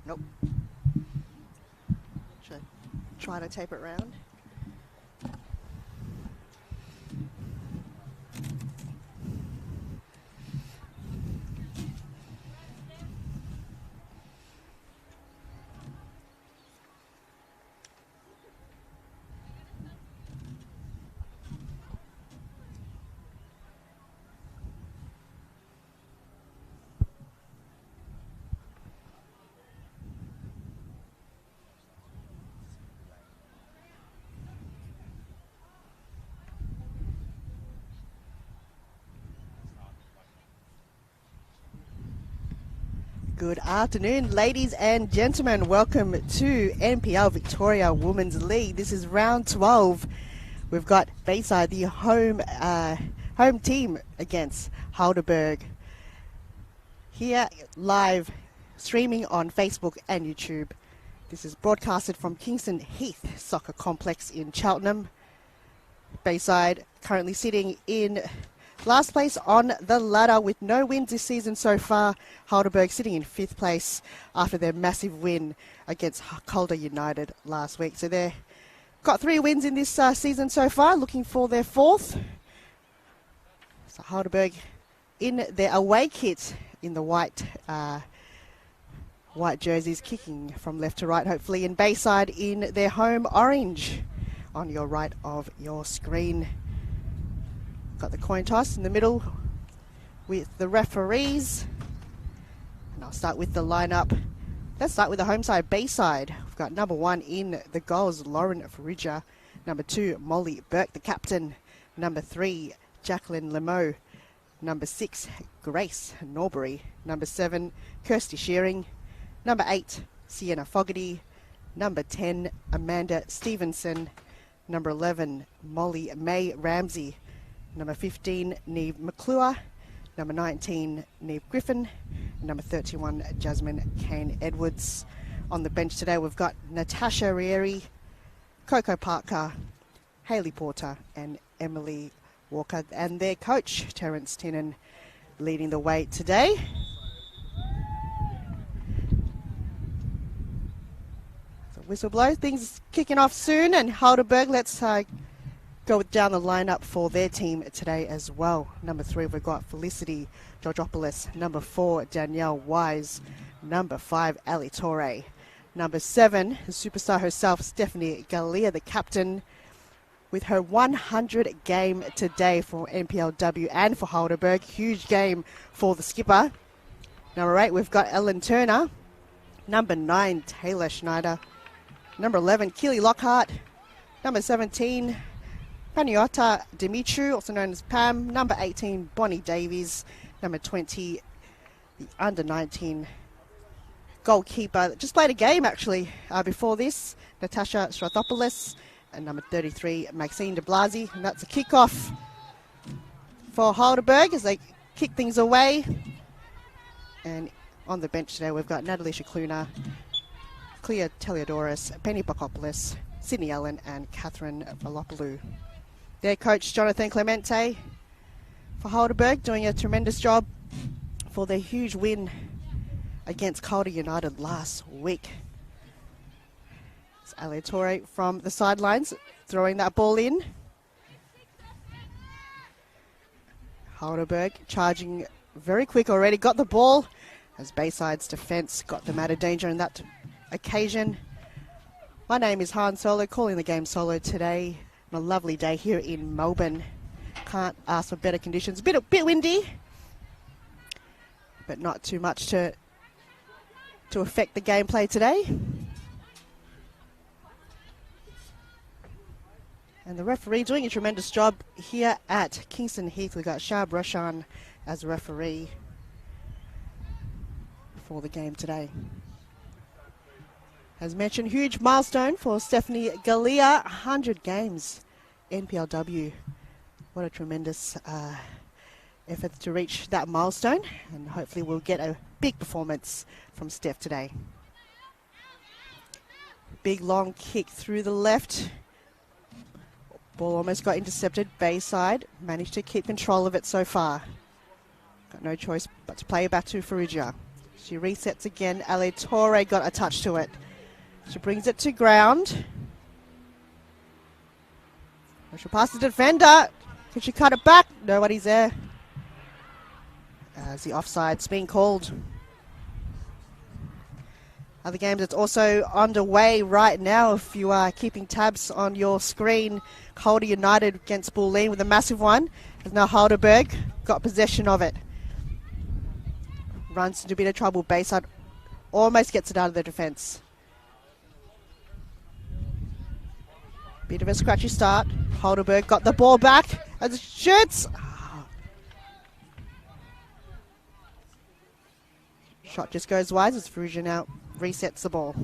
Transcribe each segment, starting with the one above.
Nope. Should I try to tape it round? Good afternoon, ladies and gentlemen. Welcome to NPL Victoria Women's League. This is round 12. We've got Bayside, the home team, against Heidelberg. Here, live streaming on Facebook and YouTube. This is broadcasted from Kingston Heath Soccer Complex in Cheltenham. Bayside currently sitting in last place on the ladder with no wins this season so far. Heidelberg sitting in 5th place after their massive win against Calder United last week. So they've got 3 wins in this season so far, looking for their 4th. So Heidelberg in their away kit in the white jerseys, kicking from left to right, hopefully, in Bayside in their home orange on your right of your screen. Got the coin toss in the middle with the referees. And I'll start with the lineup. Let's start with the home side, Bayside. We've got number 1 in the goals, Lauren Farrugia. Number 2, Molly Burke, the captain. Number 3, Jacqueline Lemo. Number 6, Grace Norbury. Number 7, Kirsty Shearing. Number 8, Sienna Fogarty. Number 10, Amanda Stevenson. Number 11, Molly May Ramsey. Number 15, Neve McClure. Number 19, Neve Griffin. Number 31, Jasmine Kane-Edwards. On the bench today, we've got Natasha Rieri, Coco Parker, Hayley Porter, and Emily Walker. And their coach, Terence Tinnan, leading the way today. So whistle blow, things kicking off soon. And Heidelberg, let's go down the lineup for their team today as well. Number 3, we've got Felicity Georgopoulos. Number 4, Danielle Wise. Number 5, Ali Torre. Number 7, the superstar herself, Stephanie Galea, the captain, with her 100 game today for NPLW and for Heidelberg. Huge game for the skipper. Number 8, we've got Ellen Turner. Number 9, Taylor Schneider. Number 11, Keely Lockhart. Number 17, Paniota Dimitru, also known as Pam. Number 18, Bonnie Davies. Number 20, the under-19 goalkeeper that just played a game, actually, before this, Natasha Strathopoulos. And number 33, Maxine de Blasi. And that's a kick-off for Heidelberg as they kick things away. And on the bench today, we've got Natalie Shikluna, Clea Teleodoris, Penny Bakopoulos, Sydney Allen, and Catherine Valopoulou. Their coach, Jonathan Clemente, for Heidelberg, doing a tremendous job for their huge win against Calder United last week. It's Ali Torre from the sidelines, throwing that ball in. Heidelberg charging very quick already, got the ball as Bayside's defence got them out of danger on that occasion. My name is Han Solo, calling the game solo today. On a lovely day here in Melbourne. Can't ask for better conditions. A bit windy, but not too much to affect the gameplay today. And the referee doing a tremendous job here at Kingston Heath. We've got Shah Brashan as referee for the game today. As mentioned, huge milestone for Stephanie Galea, 100 games, NPLW. What a tremendous effort to reach that milestone, and hopefully we'll get a big performance from Steph today. Big long kick through the left. Ball almost got intercepted. Bayside managed to keep control of it so far. Got no choice but to play it back to Farrugia. She resets again. Ale Torre got a touch to it. She brings it to ground. She'll pass the defender. Can she cut it back? Nobody's there. As the offside's being called. Other games that's also underway right now, if you are keeping tabs on your screen. Calder United against Bulleen with a massive one. As now Heidelberg got possession of it. Runs into a bit of trouble. Bayside almost gets it out of the defence. Bit of a scratchy start. Heidelberg got the ball back as it shoots. Shot just goes wide as Frugia now resets the ball.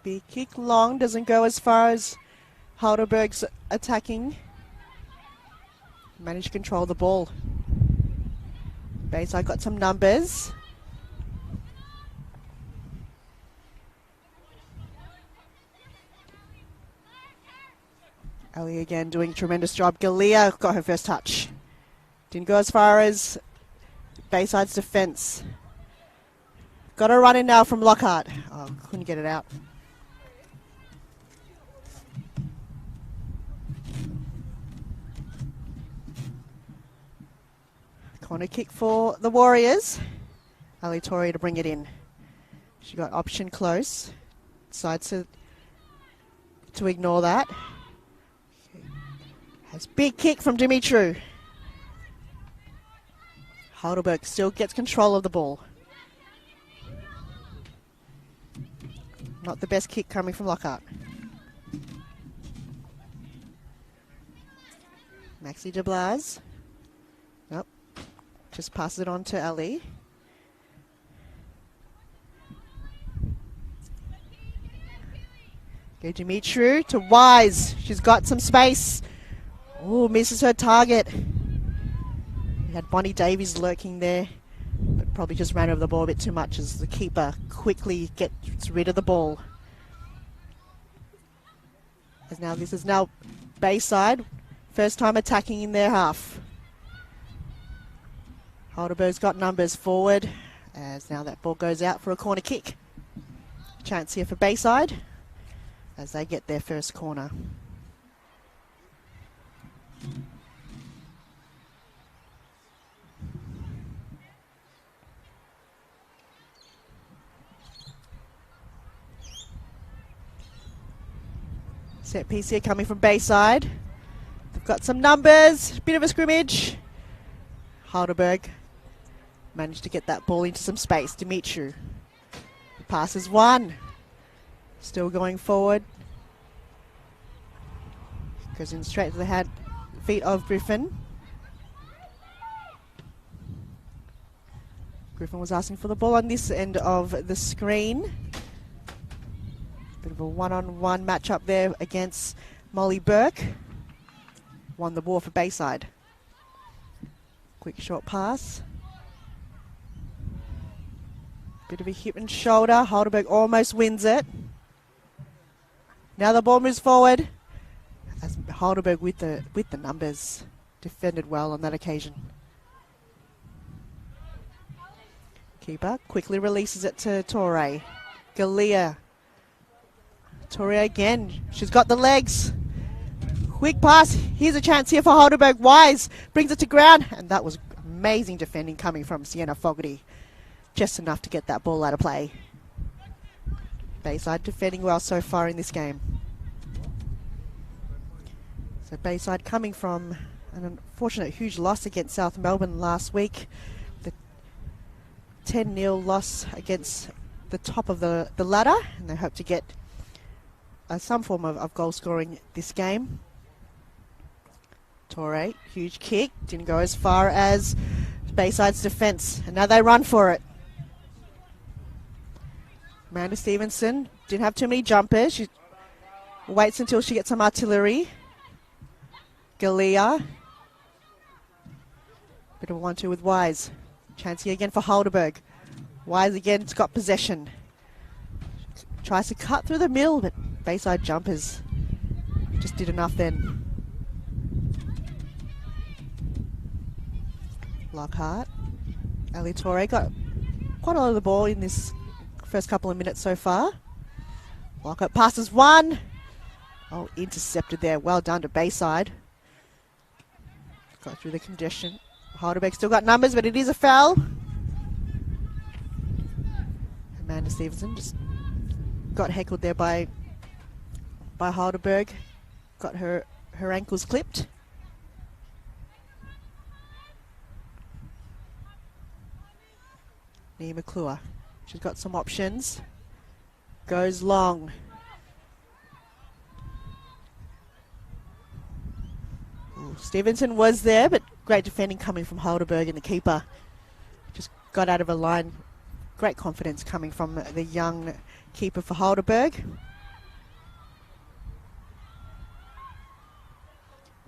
Big kick long, doesn't go as far as Heidelberg's attacking. Managed to control the ball. Bayside got some numbers. Ali again doing a tremendous job. Galea got her first touch. Didn't go as far as Bayside's defence. Got a run in now from Lockhart. Oh, couldn't get it out. Corner kick for the Warriors. Ali Torre to bring it in. She got option close. Decides to ignore that. Has big kick from Dimitru. Heidelberg still gets control of the ball. Not the best kick coming from Lockhart. Maxi de Blas. Nope. Just passes it on to Ali. Go Dimitru to Wise. She's got some space. Oh, misses her target. We had Bonnie Davies lurking there, but probably just ran over the ball a bit too much as the keeper quickly gets rid of the ball. As now this is now Bayside, first time attacking in their half. Heidelberg's got numbers forward, as now that ball goes out for a corner kick. Chance here for Bayside as they get their first corner. Set piece here coming from Bayside. They've got some numbers, bit of a scrimmage. Heidelberg managed to get that ball into some space. Dimitru passes one. Still going forward. Goes in straight to the feet of Griffin. Griffin was asking for the ball on this end of the screen. Bit of a one-on-one matchup there against Molly Burke. Won the ball for Bayside. Quick short pass. Bit of a hip and shoulder. Heidelberg almost wins it. Now the ball moves forward. As Heidelberg with the numbers. Defended well on that occasion. Keeper quickly releases it to Torre. Galea. Torre again. She's got the legs. Quick pass. Here's a chance here for Heidelberg. Wise brings it to ground. And that was amazing defending coming from Sienna Fogarty. Just enough to get that ball out of play. Bayside defending well so far in this game. So Bayside coming from an unfortunate huge loss against South Melbourne last week. The 10-0 loss against the top of the ladder. And they hope to get some form of goal scoring this game. Torre, huge kick. Didn't go as far as Bayside's defence. And now they run for it. Amanda Stevenson didn't have too many jumpers. She waits until she gets some artillery. Galea. Bit of a 1-2 with Wise. Chance here again for Heidelberg. Wise again's got possession. Tries to cut through the middle, but Bayside jumpers just did enough then. Lockhart. Ali Torre got quite a lot of the ball in this first couple of minutes so far. Lockhart passes one. Oh, intercepted there. Well done to Bayside. Got through the congestion. Heidelberg still got numbers, but it is a foul. Amanda Stevenson just got heckled there by Heidelberg. Got her ankles clipped. Nia McClure. She's got some options. Goes long. Ooh, Stevenson was there, but great defending coming from Heidelberg, and the keeper just got out of a line. Great confidence coming from the young keeper for Heidelberg.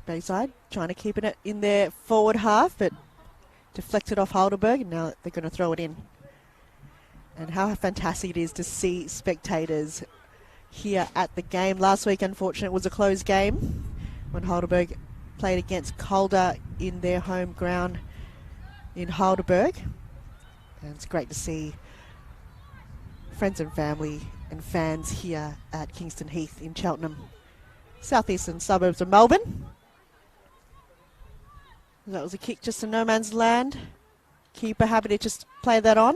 Bayside trying to keep it in their forward half, but deflected off Heidelberg, and now they're going to throw it in. And how fantastic it is to see spectators here at the game. Last week, unfortunately, it was a closed game when Heidelberg played against Calder in their home ground in Heidelberg. And it's great to see friends and family and fans here at Kingston Heath in Cheltenham, southeastern suburbs of Melbourne. That was a kick just to no man's land. Keeper happy to just play that on.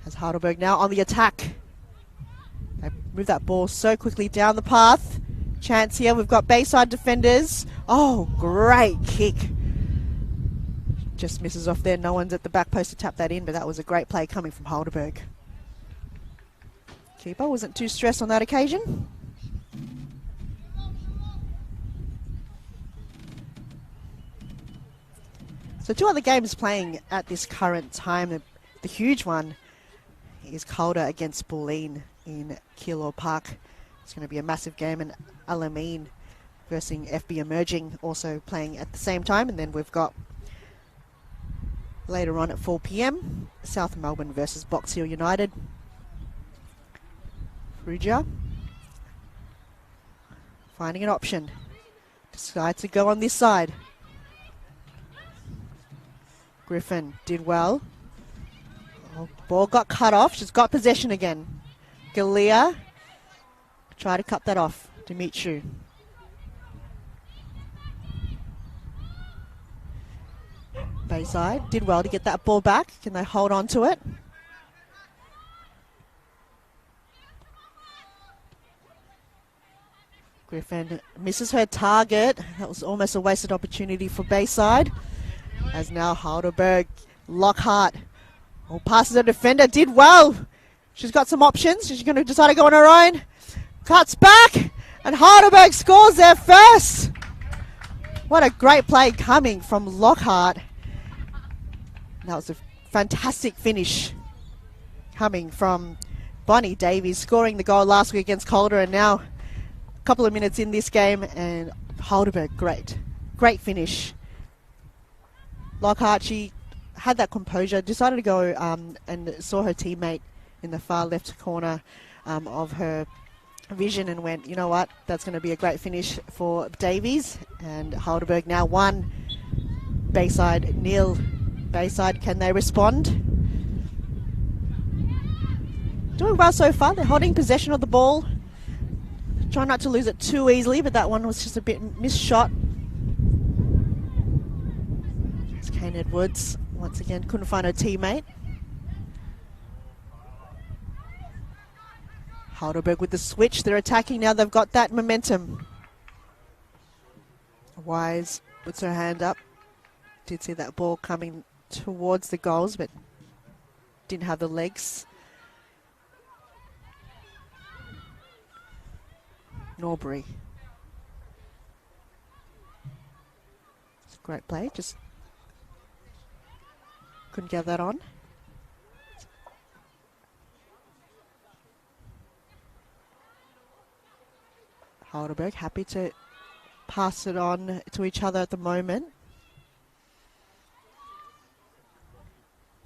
As Heidelberg now on the attack. They move that ball so quickly down the path. Chance here. We've got Bayside defenders. Oh, great kick. Just misses off there. No one's at the back post to tap that in, but that was a great play coming from Heidelberg. Keeper wasn't too stressed on that occasion. So two other games playing at this current time. The huge one is Calder against Bulleen in Keilor Park. It's going to be a massive game, and Alamein versus FB Emerging also playing at the same time. And then we've got later on at 4 p.m, South Melbourne versus Box Hill United. Ruja finding an option. Decides to go on this side. Griffin did well. Oh, ball got cut off. She's got possession again. Galea try to cut that off. Dimitru. Bayside did well to get that ball back. Can they hold on to it? Griffin misses her target. That was almost a wasted opportunity for Bayside. As now Heidelberg, Lockhart, passes a defender, did well. She's got some options. She's going to decide to go on her own. Cuts back, and Heidelberg scores there first. What a great play coming from Lockhart. That was a fantastic finish coming from Bonnie Davies, scoring the goal last week against Calder, and now a couple of minutes in this game, and Heidelberg, great finish. Lockhart, she had that composure, decided to go and saw her teammate in the far left corner of her vision and went, you know what, that's going to be a great finish for Davies. And Heidelberg now 1, Bayside 0. Bayside, can they respond? Doing well so far. They're holding possession of the ball. Try not to lose it too easily, but that one was just a bit missed shot. Kane Edwards once again couldn't find her teammate. Heidelberg with the switch. They're attacking now. They've got that momentum. Wise puts her hand up. Did see that ball coming towards the goals, but didn't have the legs. Norbury. It's a great play. Just couldn't get that on. Heidelberg happy to pass it on to each other at the moment.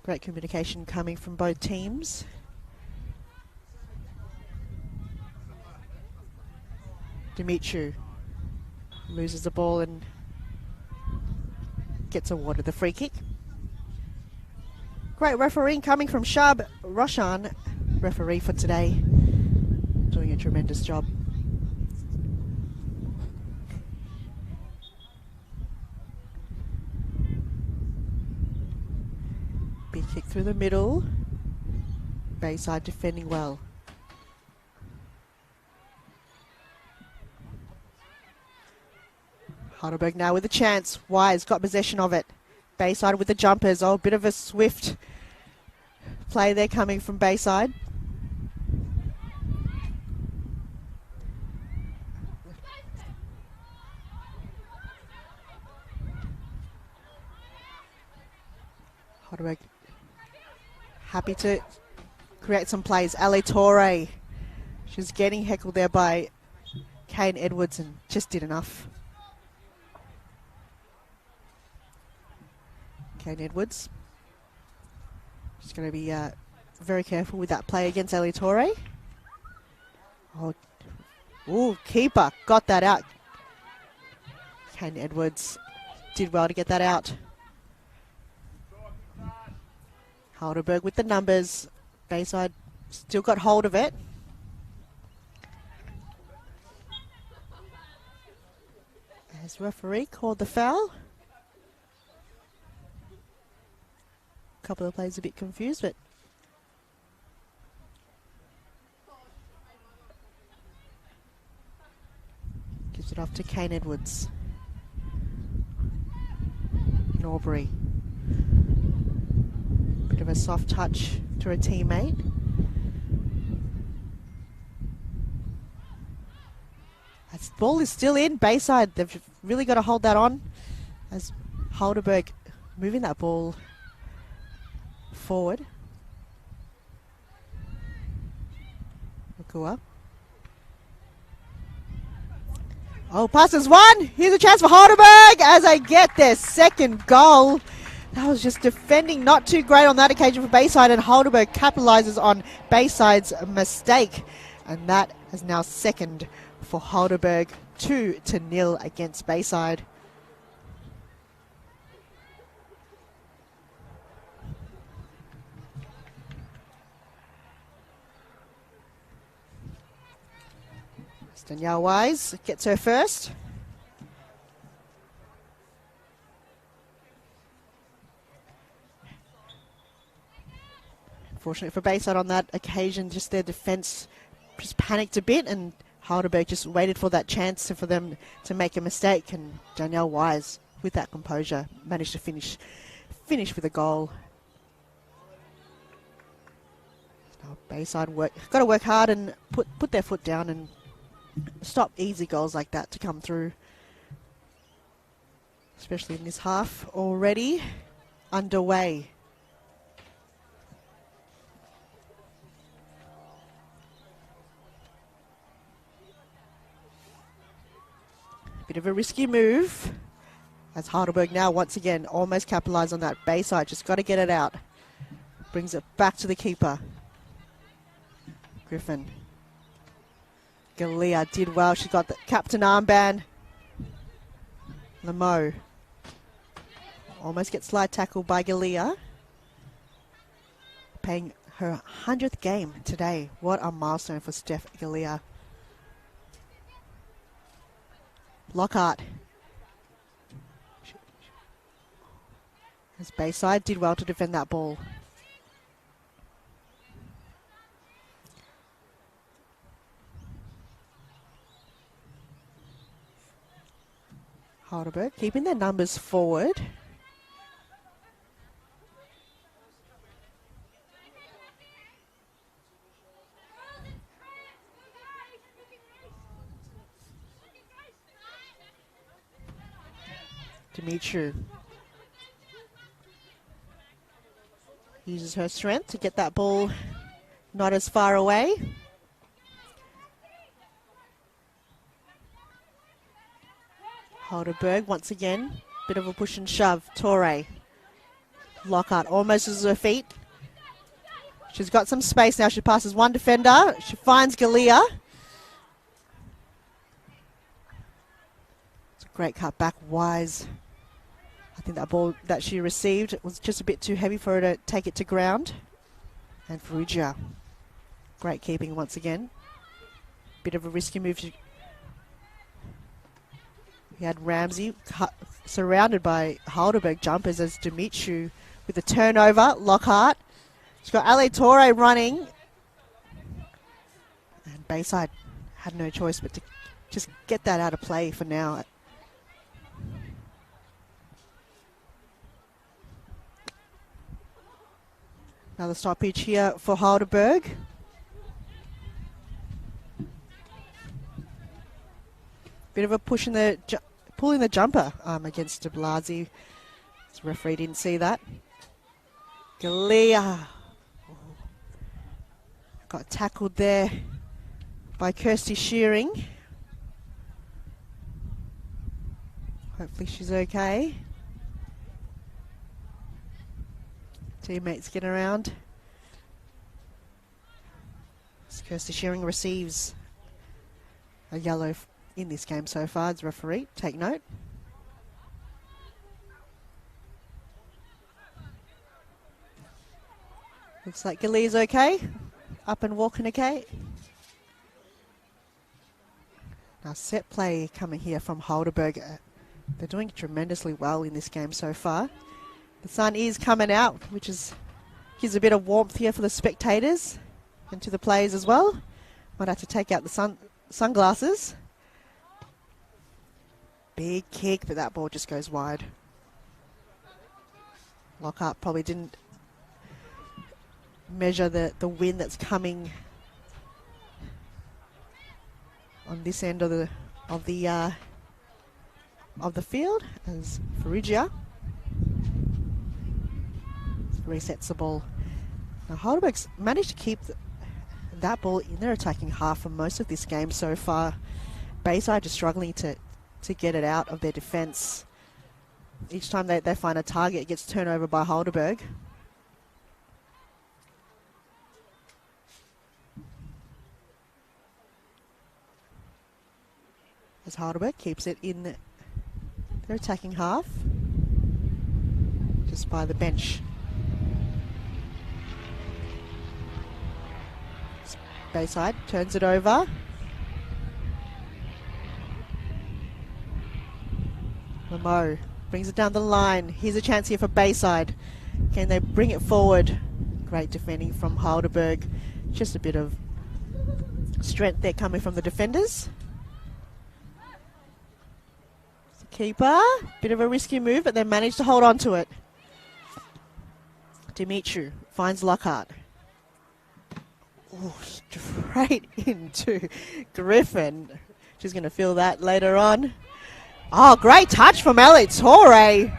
Great communication coming from both teams. Dimitru loses the ball and gets awarded the free kick. Great refereeing coming from Shab Roshan, referee for today, doing a tremendous job. Big kick through the middle. Bayside defending well. Heidelberg now with a chance. Wise got possession of it. Bayside with the jumpers. Oh, a bit of a swift play there coming from Bayside. Heidelberg happy to create some plays. Ale Torre. She's getting heckled there by Kane Edwards and just did enough. Kane Edwards. She's going to be very careful with that play against Ale Torre. Oh, ooh, keeper got that out. Kane Edwards did well to get that out. Heidelberg with the numbers. Bayside still got hold of it. As referee called the foul. A couple of players a bit confused, but gives it off to Kane Edwards. Norbury. Bit of a soft touch to a teammate. That ball is still in. Bayside, they've really got to hold that on as Heidelberg moving that ball forward. Makua. Oh, passes one. Here's a chance for Heidelberg as they get their second goal. That was just defending not too great on that occasion for Bayside, and Heidelberg capitalises on Bayside's mistake. And that is now second for Heidelberg, 2-0 against Bayside. Danielle Wise gets her first. Unfortunately for Bayside on that occasion, just their defence just panicked a bit, and Heidelberg just waited for that chance for them to make a mistake, and Danielle Wise, with that composure, managed to finish with a goal. Now Bayside got to work hard and put their foot down and stop easy goals like that to come through, especially in this half already underway. Bit of a risky move as Heidelberg now once again almost capitalised on that. Bayside just got to get it out. Brings it back to the keeper. Griffin. Galea did well. She got the captain armband. Lamo. Almost gets slide tackled by Galea. Playing her 100th game today. What a milestone for Steph Galea. Lockhart. As Bayside did well to defend that ball. Heidelberg keeping their numbers forward. Dimitru uses her strength to get that ball not as far away. Heidelberg once again. Bit of a push and shove. Torre. Lockhart almost as her feet. She's got some space now. She passes one defender. She finds Galea. It's a great cut back. Wise. I think that ball that she received was just a bit too heavy for her to take it to ground. And Ferrugia. Great keeping once again. Bit of a risky move. We had Ramsey surrounded by Heidelberg jumpers as Dimitru with a turnover. Lockhart. She's got Ale Torre running. And Bayside had no choice but to just get that out of play for now. Another stoppage here for Heidelberg. Bit of a push in the pulling the jumper against de Blasi. The referee didn't see that. Galea got tackled there by Kirsty Shearing. Hopefully she's okay. Teammates get around. As Kirsty Shearing receives a yellow in this game so far as referee. Take note. Looks like Galea's okay. Up and walking okay. Now set play coming here from Heidelberg. They're doing tremendously well in this game so far. The sun is coming out, which gives a bit of warmth here for the spectators and to the players as well. Might have to take out the sunglasses. Big kick, but that ball just goes wide. Lockhart probably didn't measure the wind that's coming on this end of the field as Ferrugia resets the ball. Now Heidelberg's managed to keep that ball in their attacking half for most of this game so far. Bayside just struggling to get it out of their defence. Each time they find a target, it gets turned over by Heidelberg. As Heidelberg keeps it in their attacking half, just by the bench. Bayside turns it over. Lamo brings it down the line. Here's a chance here for Bayside. Can they bring it forward? Great defending from Heidelberg. Just a bit of strength there coming from the defenders. The keeper, bit of a risky move, but they managed to hold on to it. Dimitru finds Lockhart. Oh, straight into Griffin. She's going to feel that later on. Oh, great touch from Ale Torre.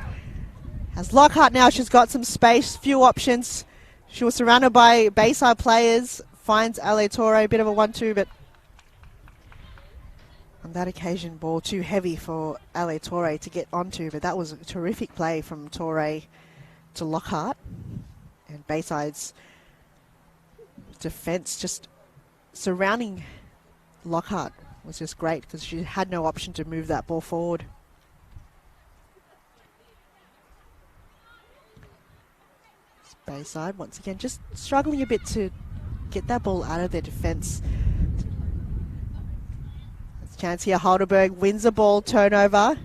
As Lockhart now, she's got some space, few options. She was surrounded by Bayside players. Finds Ale Torre, a bit of a 1-2, but on that occasion, ball too heavy for Ale Torre to get onto. But that was a terrific play from Torre to Lockhart. And Bayside's defence just surrounding Lockhart was just great because she had no option to move that ball forward. Bayside once again just struggling a bit to get that ball out of their defence. There's a chance here. Heidelberg wins the ball, turnover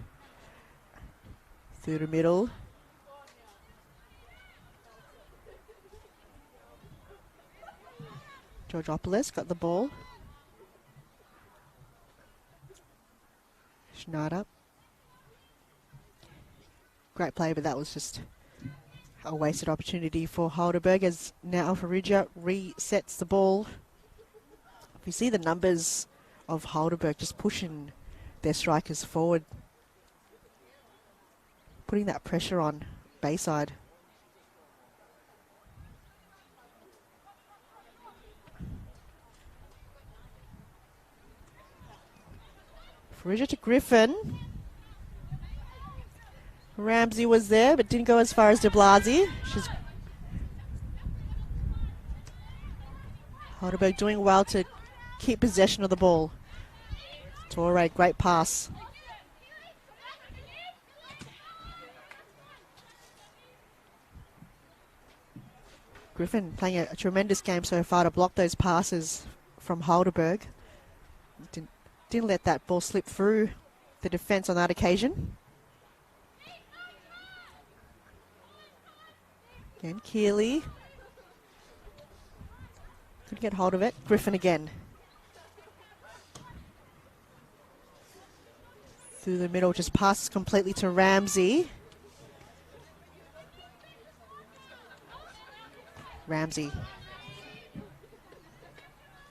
through the middle. Georgopoulos got the ball. Schneider. Great play, but that was just a wasted opportunity for Heidelberg as now Ferrugia resets the ball. We see the numbers of Heidelberg just pushing their strikers forward, putting that pressure on Bayside. Ferrugia to Griffin. Ramsey was there, but didn't go as far as de Blasi. Heidelberg doing well to keep possession of the ball. Torre, great pass. Griffin playing a tremendous game so far to block those passes from Heidelberg. Didn't let that ball slip through the defence on that occasion. Again, Keeley. Couldn't get hold of it. Griffin again. Through the middle, just passes completely to Ramsey. Ramsey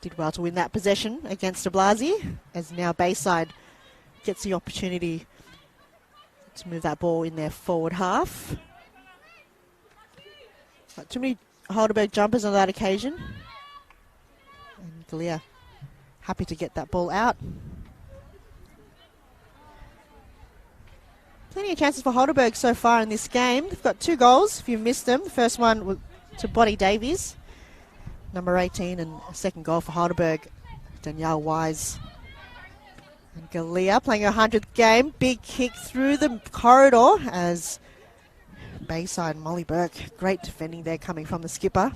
did well to win that possession against de Blasi, as now Bayside gets the opportunity to move that ball in their forward half. Not too many Heidelberg jumpers on that occasion. And Galea happy to get that ball out. Plenty of chances for Heidelberg so far in this game. They've got 2 goals, if you missed them. The first one was to Bonnie Davies, number 18, and a second goal for Heidelberg, Danielle Wise. And Galea playing her 100th game. Big kick through the corridor as Bayside, Molly Burke. Great defending there coming from the skipper.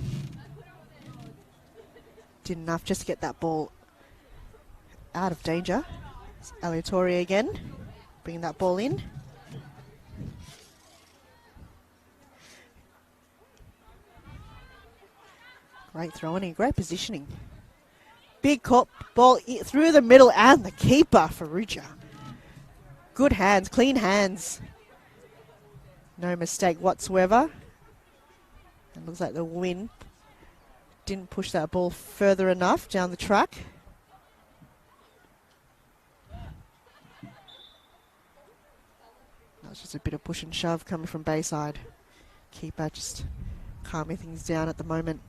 Did enough just to get that ball out of danger. It's Aleatoria again, bringing that ball in. Great throwing in, great positioning. Big ball through the middle and the keeper, Farrugia. Good hands, clean hands. No mistake whatsoever. It looks like the wind didn't push that ball further enough down the track. That's just a bit of push and shove coming from Bayside. Keeper just calming things down at the moment.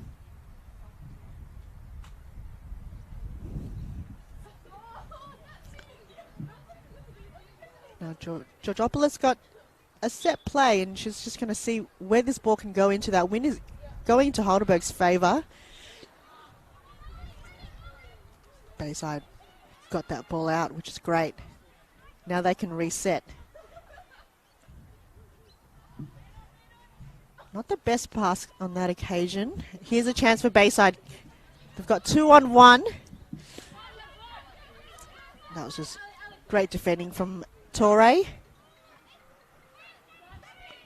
Now Georgopoulos got a set play, and she's just going to see where this ball can go into. That wind is going into Heidelberg's favour. Bayside got that ball out, which is great. Now they can reset. Not the best pass on that occasion. Here's a chance for Bayside. They've got 2-on-1. That was just great defending from Torre.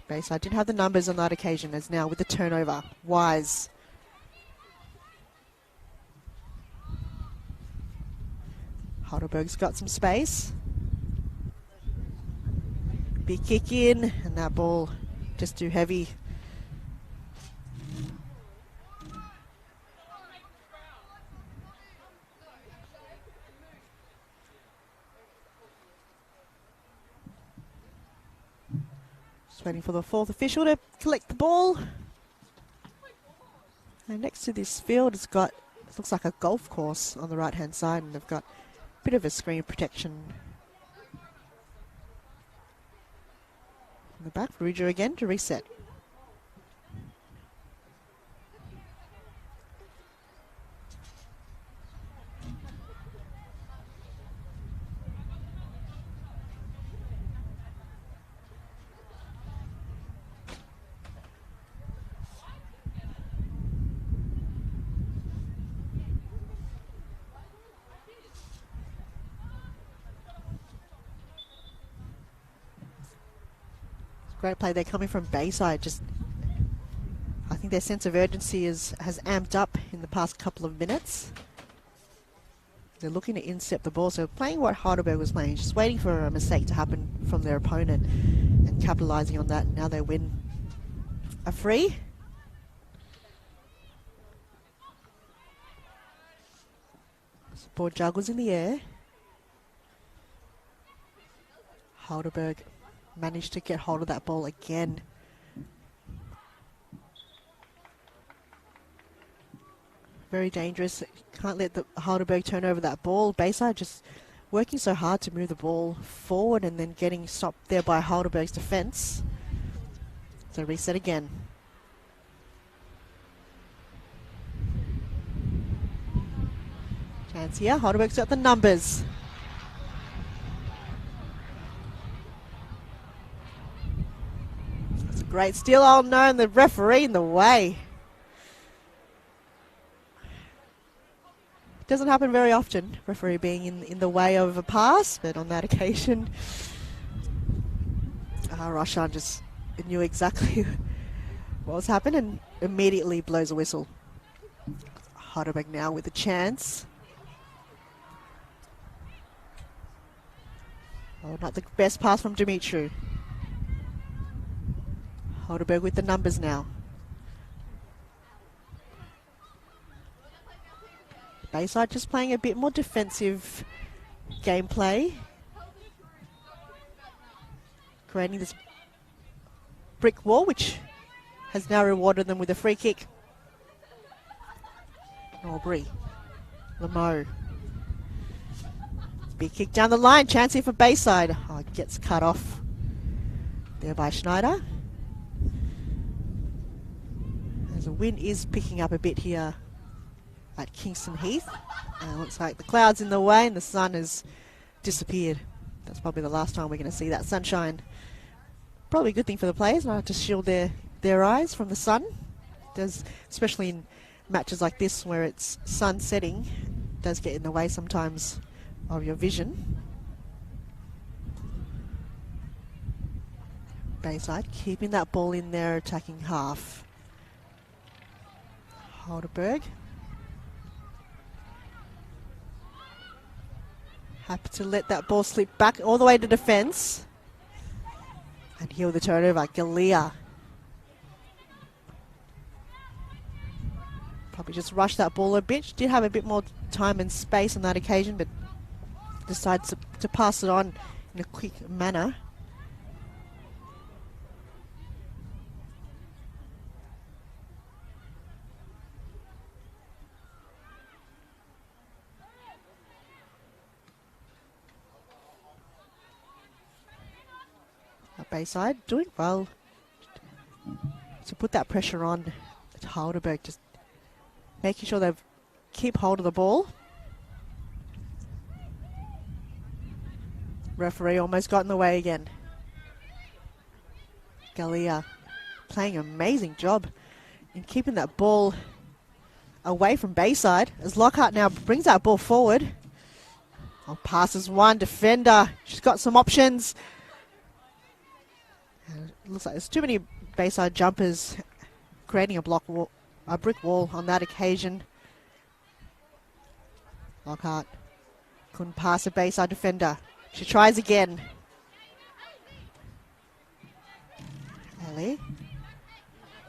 Bayside didn't have the numbers on that occasion, as now with the turnover. Wise. Heidelberg's got some space. Big kick in, and that ball just too heavy. Waiting for the 4th official to collect the ball. And next to this field, it's got, it looks like a golf course on the right-hand side, and they've got a bit of a screen protection. In the back, Ruger again to reset. Great play there coming from Bayside. Just, I think their sense of urgency has amped up in the past couple of minutes. They're looking to incept the ball, so playing what Heidelberg was playing, just waiting for a mistake to happen from their opponent and capitalising on that. Now they win a free. Ball juggles in the air. Heidelberg managed to get hold of that ball again. Very dangerous. Can't let the Heidelberg turn over that ball. Bayside just working so hard to move the ball forward and then getting stopped there by Heidelberg's defence. So reset again. Chance here. Heidelberg's got the numbers. That's a great steal. Oh no, and the referee in the way. Doesn't happen very often, referee being in the way of a pass, but on that occasion, Roshan just knew exactly what was happening and immediately blows a whistle. Heidelberg now with a chance. Oh, not the best pass from Dimitru. Heidelberg with the numbers now. Bayside just playing a bit more defensive gameplay. Creating this brick wall, which has now rewarded them with a free kick. Norbury. Lamo. Big kick down the line. Chance here for Bayside. Oh, it gets cut off there by Schneider. As the wind is picking up a bit here at Kingston Heath. Looks like the cloud's in the way and the sun has disappeared. That's probably the last time we're going to see that sunshine. Probably a good thing for the players, not to shield their eyes from the sun. Does, especially in matches like this where it's sun setting, does get in the way sometimes of your vision. Bayside keeping that ball in their attacking half. Heidelberg. Happy to let that ball slip back all the way to defence. And here with the turnover, Galea. Probably just rushed that ball a bit. She did have a bit more time and space on that occasion, but decides to pass it on in a quick manner. Bayside doing well to put that pressure on to Heidelberg, just making sure they keep hold of the ball. Referee almost got in the way again. Galea playing an amazing job in keeping that ball away from Bayside as Lockhart now brings that ball forward. Oh, passes one defender. She's got some options. It looks like there's too many Bayside jumpers creating a brick wall on that occasion. Lockhart couldn't pass a Bayside defender. She tries again. Ellie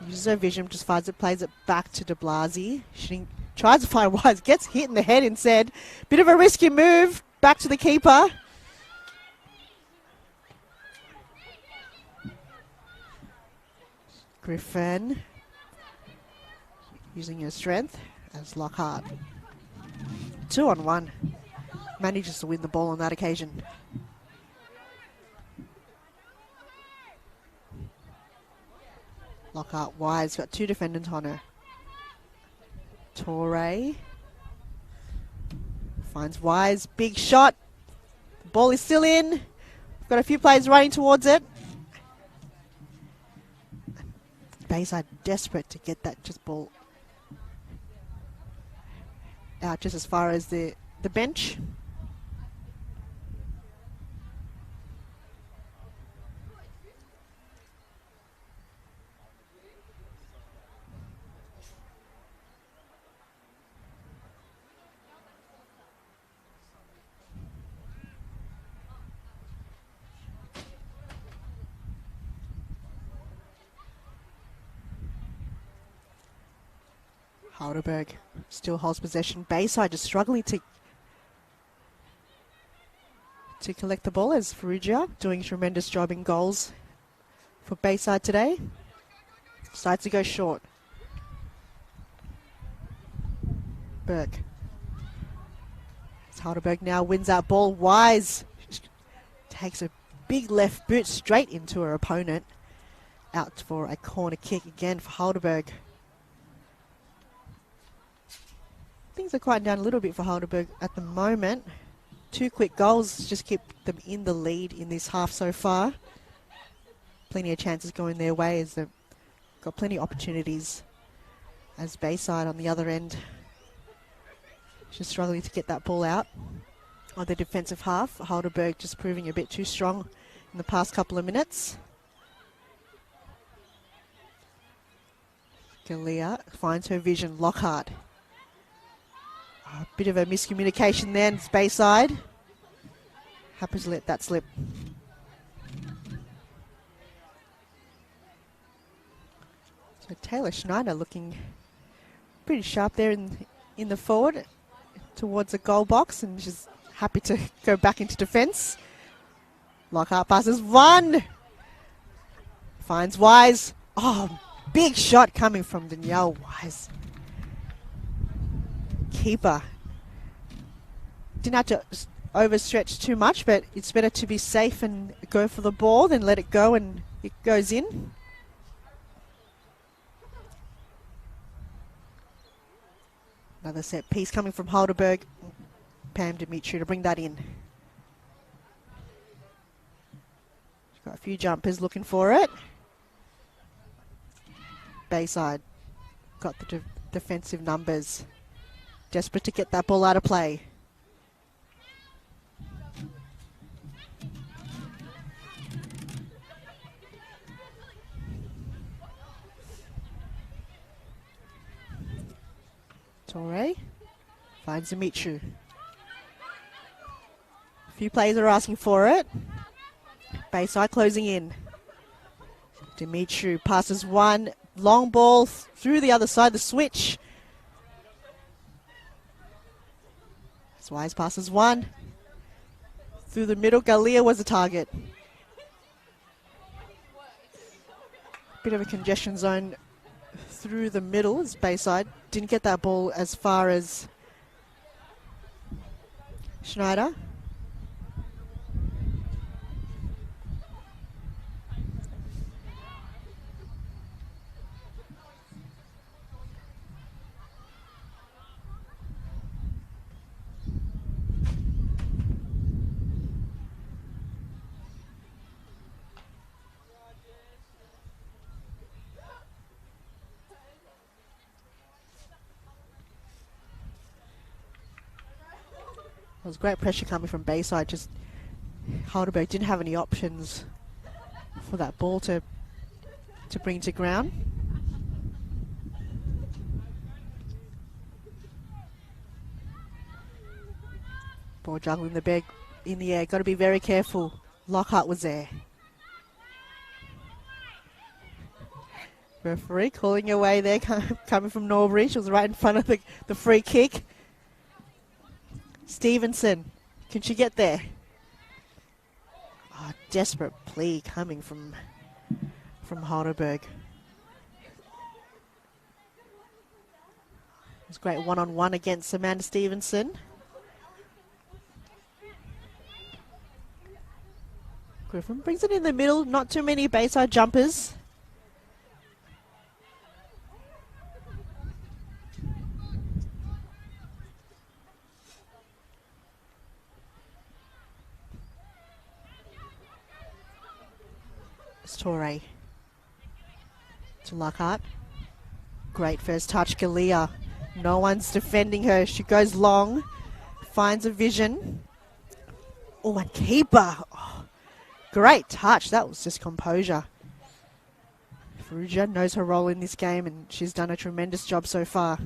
uses her vision, just finds it, plays it back to de Blasi. She tries to find Wise, gets hit in the head instead. Bit of a risky move, back to the keeper. Griffin using her strength as Lockhart. 2-on-1. Manages to win the ball on that occasion. Lockhart Wise got two defenders on her. Torre finds Wise, big shot. The ball is still in. We've got a few players running towards it. Bayside desperate to get that just ball out just as far as the bench. Heidelberg still holds possession. Bayside just struggling to collect the ball as Ferrugia doing a tremendous job in goals for Bayside today. Decides to go short. Burke. Heidelberg now wins that ball. Wise takes a big left boot straight into her opponent. Out for a corner kick again for Heidelberg. Things are quieting down a little bit for Heidelberg at the moment. 2 quick goals just keep them in the lead in this half so far. Plenty of chances going their way as they've got plenty of opportunities. As Bayside on the other end, just struggling to get that ball out on the defensive half. Heidelberg just proving a bit too strong in the past couple of minutes. Galea finds her vision. Lockhart. A bit of a miscommunication then. It's Bayside. Happy to let that slip. So Taylor Schneider looking pretty sharp there in the forward towards the goal box, and she's happy to go back into defence. Lockhart passes one. Finds Wise. Oh, big shot coming from Danielle Wise. Keeper. Didn't have to overstretch too much, but it's better to be safe and go for the ball than let it go and it goes in. Another set piece coming from Heidelberg. Pam Dimitri to bring that in. She's got a few jumpers looking for it. Bayside got the defensive numbers. Desperate to get that ball out of play. Torre finds Dimitri. A few players are asking for it. Bayside closing in. Dimitri passes one. Long ball through the other side, the switch. Wise passes one. Through the middle, Galea was the target. Bit of a congestion zone through the middle as Bayside didn't get that ball as far as Schneider. There was great pressure coming from Bayside. Just Heidelberg didn't have any options for that ball to bring to ground. Ball juggling the bag in the air. Got to be very careful. Lockhart was there. Referee calling away there, coming from Norbury. She was right in front of the free kick. Stevenson, can she get there? Oh, desperate plea coming from Heidelberg. It was great one-on-one against Amanda Stevenson. Griffin brings it in the middle, not too many Bayside jumpers. Torre to Lockhart. Great first touch, Galea. No one's defending her. She goes long, finds a vision. Oh, and keeper. Oh, great touch. That was just composure. Faruja knows her role in this game, and she's done a tremendous job so far.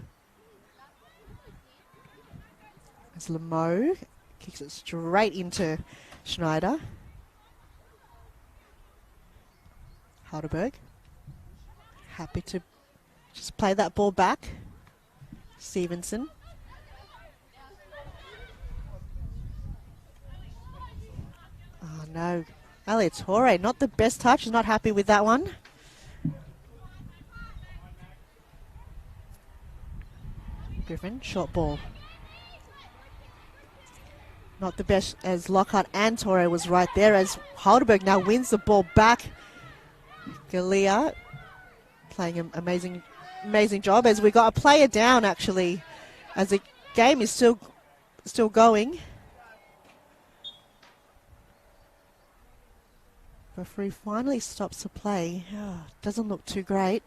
As Lemo kicks it straight into Schneider. Heidelberg, happy to just play that ball back. Stevenson. Oh no, Elliot Torre, not the best touch. She's not happy with that one. Griffin, short ball. not the best as Lockhart and Torre was right there as Heidelberg now wins the ball back. Galea playing an amazing job as we got a player down actually as the game is still going. Referee finally stops the play. Oh, doesn't look too great.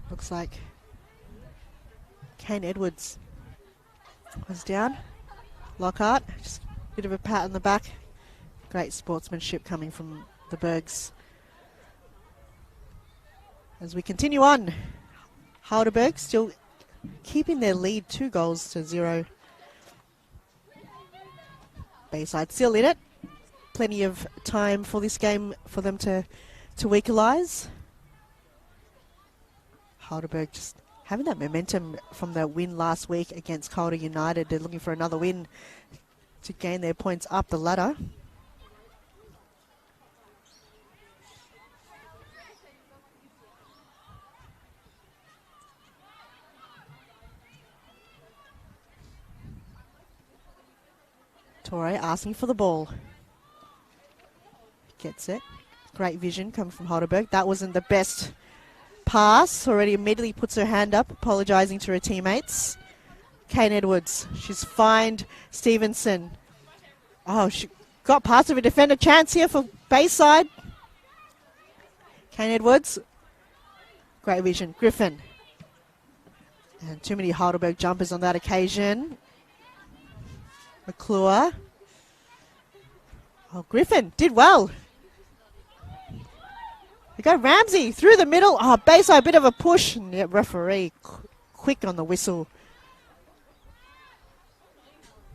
Looks like Kane Edwards was down. Lockhart, just a bit of a pat on the back. Great sportsmanship coming from the Bergs. As we continue on, Heidelberg still keeping their lead 2-0. Bayside still in it. Plenty of time for this game for them to equalise. Heidelberg just having that momentum from their win last week against Calder United. They're looking for another win to gain their points up the ladder. Torre asking for the ball. Gets it. Great vision coming from Heidelberg. That wasn't the best pass. Already immediately puts her hand up, apologising to her teammates. Kane Edwards. She's fined Stevenson. Oh, she got past of a defender. Chance here for Bayside. Kane Edwards. Great vision. Griffin. And too many Heidelberg jumpers on that occasion. McClure. Oh, Griffin did well. We go Ramsey through the middle. Oh, Bayside, a bit of a push. And yeah, referee quick on the whistle.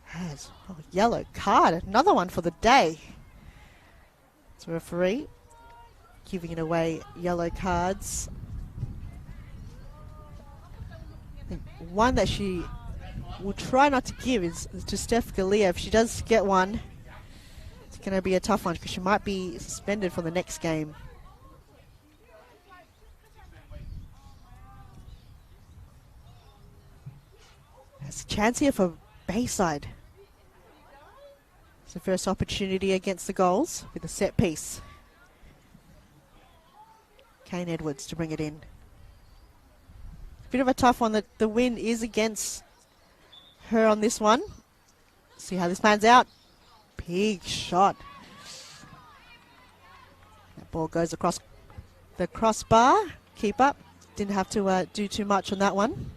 Has yellow card. Another one for the day. It's a referee giving it away yellow cards. I think one that she will try not to give is to Steph Galea. If she does get one, it's going to be a tough one because she might be suspended for the next game. There's a chance here for Bayside. It's the first opportunity against the goals with a set piece. Kane Edwards to bring it in. Bit of a tough one. That the win is against her on this one. See how this pans out. Big shot. That ball goes across the crossbar. Keep up. Didn't have to do too much on that one.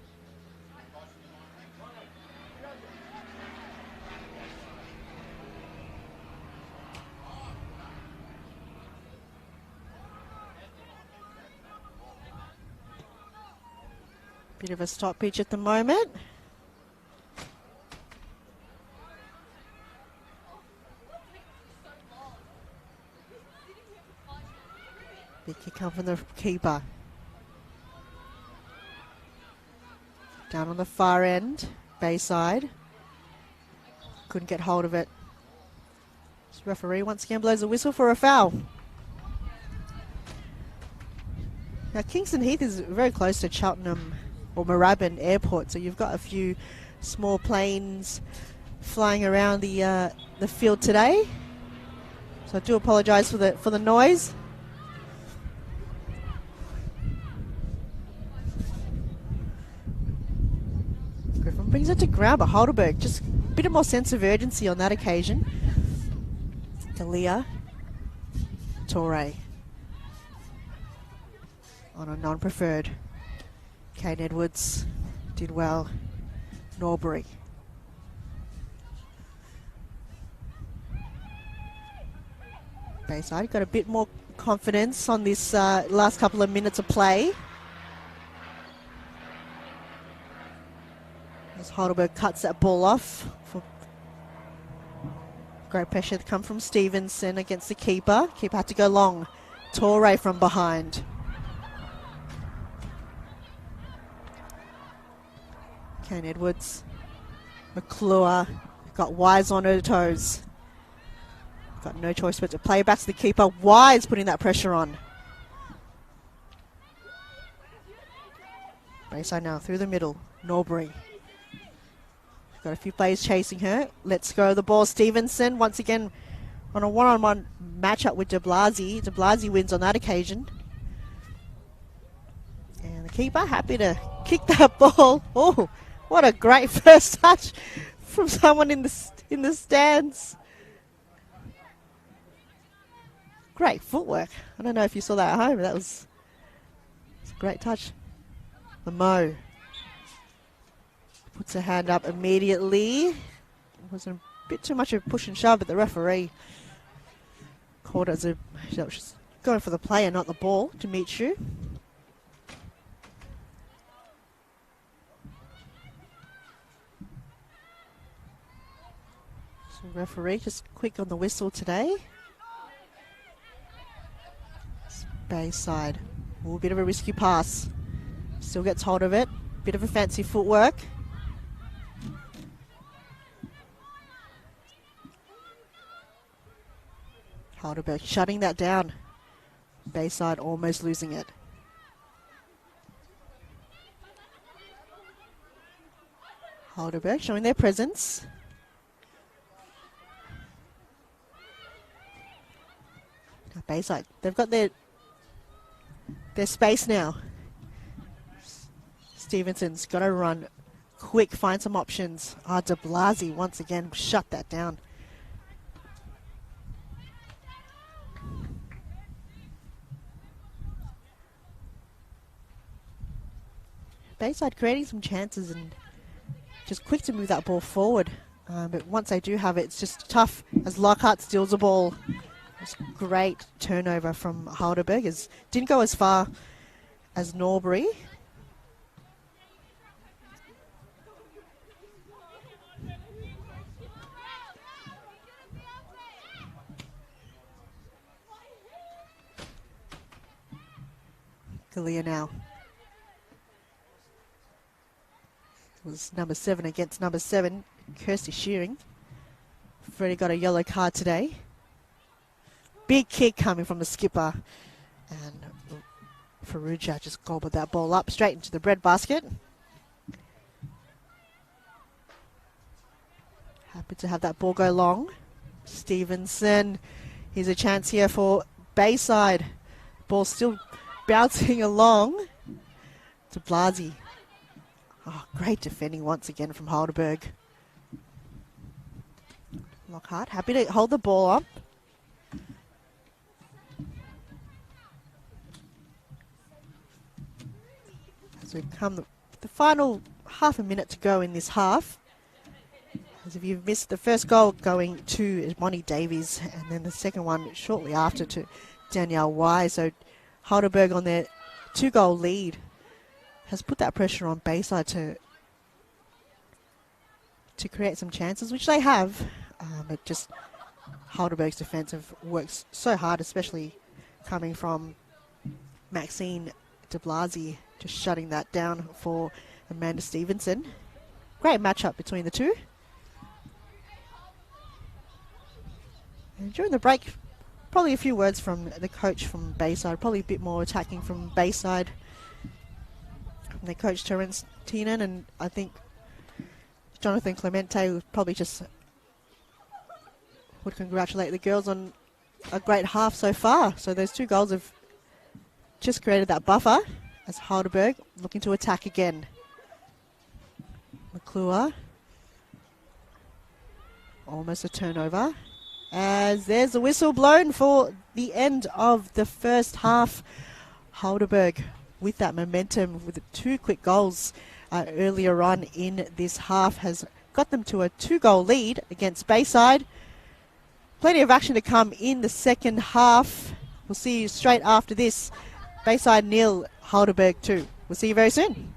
Bit of a stop pitch at the moment. Big kick out from the keeper. Down on the far end, Bayside. Couldn't get hold of it. This referee once again blows a whistle for a foul. Now Kingston Heath is very close to Cheltenham or Moorabbin Airport, so you've got a few small planes flying around the field today. So I do apologise for the noise. Griffin brings it to ground, but Heidelberg just a bit of more sense of urgency on that occasion. Galea, Torre on a non-preferred. Kane Edwards did well. Norbury. Bayside got a bit more confidence on this last couple of minutes of play. As Heidelberg cuts that ball off. For great pressure to come from Stevenson against the keeper. Keeper had to go long. Torre from behind. Kane Edwards. McClure got Wise on her toes. Got no choice but to play back to the keeper. Wise putting that pressure on. Bayside now through the middle. Norbury. Got a few players chasing her. Let's go the ball. Stevenson once again on a one-on-one matchup with de Blasi. De Blasi wins on that occasion. And the keeper happy to kick that ball. Oh, what a great first touch from someone in the stands. Great footwork. I don't know if you saw that at home. That was a great touch. Lamo puts her hand up immediately. It was a bit too much of a push and shove, but the referee called it as she's going for the player, not the ball, to meet you. So referee just quick on the whistle today. It's Bayside. Ooh, a bit of a risky pass. Still gets hold of it. Bit of a fancy footwork. Heidelberg shutting that down. Bayside almost losing it. Heidelberg showing their presence. Now Bayside, they've got their space now. Stevenson's got to run quick, find some options. De Blasi once again shut that down. Bayside creating some chances and just quick to move that ball forward. But once they do have it, it's just tough as Lockhart steals the ball. It's a great turnover from Heidelberg. Didn't go as far as Norbury. Kalia now. It was number 7 against number 7, Kirsty Shearing. Freddie got a yellow card today. Big kick coming from the skipper. And Faruja just gobbled that ball up straight into the breadbasket. Happy to have that ball go long. Stevenson. Here's a chance here for Bayside. Ball still bouncing along to Blasi. Oh, great defending once again from Heidelberg. Lockhart happy to hold the ball up. As we come the final half a minute to go in this half. As if you've missed the first goal going to Monty Davies and then the second one shortly after to Danielle Wise. So Heidelberg on their 2-goal lead has put that pressure on Bayside to create some chances, which they have. But just Heidelberg's defensive works so hard, especially coming from Maxine de Blasi, just shutting that down for Amanda Stevenson. Great matchup between the two. And during the break, probably a few words from the coach from Bayside, probably a bit more attacking from Bayside. From their coach Terence Teenan, and I think Jonathan Clemente would probably just would congratulate the girls on a great half so far. So those 2 goals have just created that buffer as Heidelberg looking to attack again. McClure. Almost a turnover. As there's a whistle blown for the end of the first half. Heidelberg with that momentum with 2 quick goals earlier on in this half has got them to a 2-goal lead against Bayside. Plenty of action to come in the second half. We'll see you straight after this. Bayside 0, Heidelberg 2. We'll see you very soon.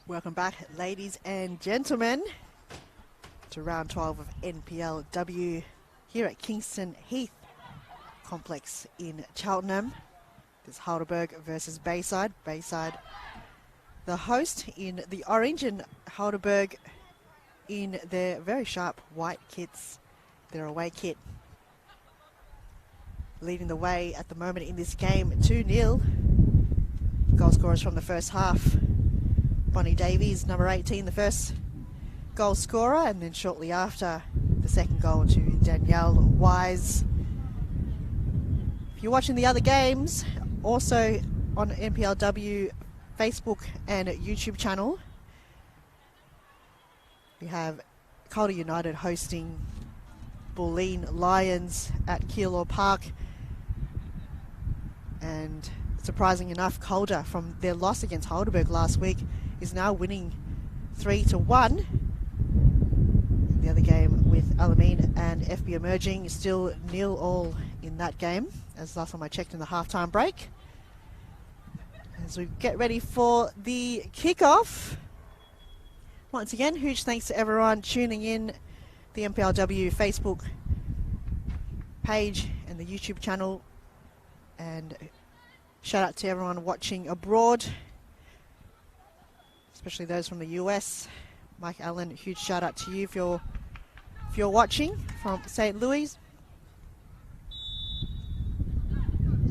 Welcome back, ladies and gentlemen, to round 12 of NPLW here at Kingston Heath Complex in Cheltenham. This is Heidelberg versus Bayside. Bayside, the host, in the orange, and Heidelberg in their very sharp white kits, their away kit. Leading the way at the moment in this game, 2-0. Goal scorers from the first half. Bonnie Davies, number 18, the first goal scorer, and then shortly after, the second goal to Danielle Wise. If you're watching the other games, also on NPLW Facebook and YouTube channel, we have Calder United hosting Bulleen Lions at Keilor Park, and surprising enough, Calder, from their loss against Heidelberg last week, is now winning 3-1. The other game with Alameen and FB Emerging is still 0-0 in that game, as last time I checked in the halftime break. As we get ready for the kickoff, once again, huge thanks to everyone tuning in, the NPLW Facebook page and the YouTube channel, and shout out to everyone watching abroad, especially those from the US. Mike Allen, huge shout out to you if you're watching from St. Louis.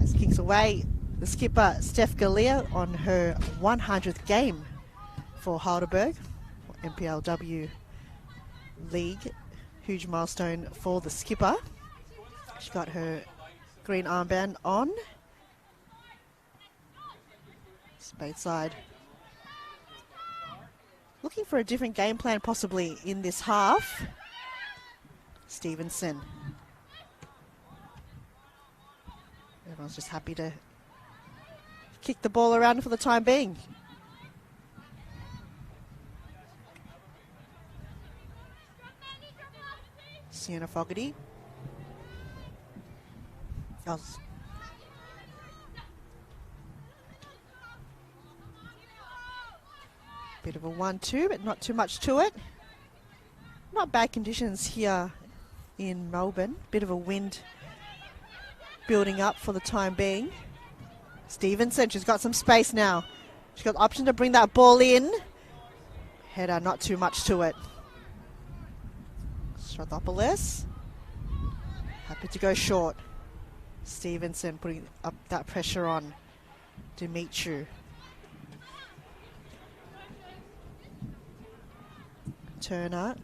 As kicks away, the skipper Steph Galea on her 100th game for Heidelberg, NPLW League. Huge milestone for the skipper. She got her green armband on. Bayside looking for a different game plan possibly in this half. Stevenson. Everyone's just happy to kick the ball around for the time being. Sienna Fogarty. Bit of a 1-2, but not too much to it. Not bad conditions here in Melbourne. Bit of a wind building up for the time being. Stevenson, she's got some space now. She's got the option to bring that ball in. Header, not too much to it. Strathopoulos, happy to go short. Stevenson putting up that pressure on Dimitru. Turner,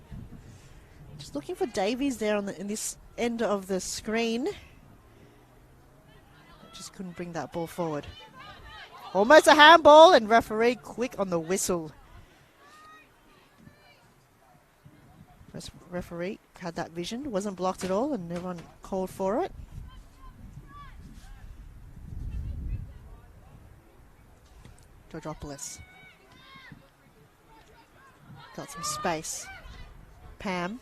just looking for Davies there on in this end of the screen. Just couldn't bring that ball forward. Almost a handball, and referee quick on the whistle. Referee had that vision, wasn't blocked at all, and everyone called for it. Georgopoulos. Got some space. Pam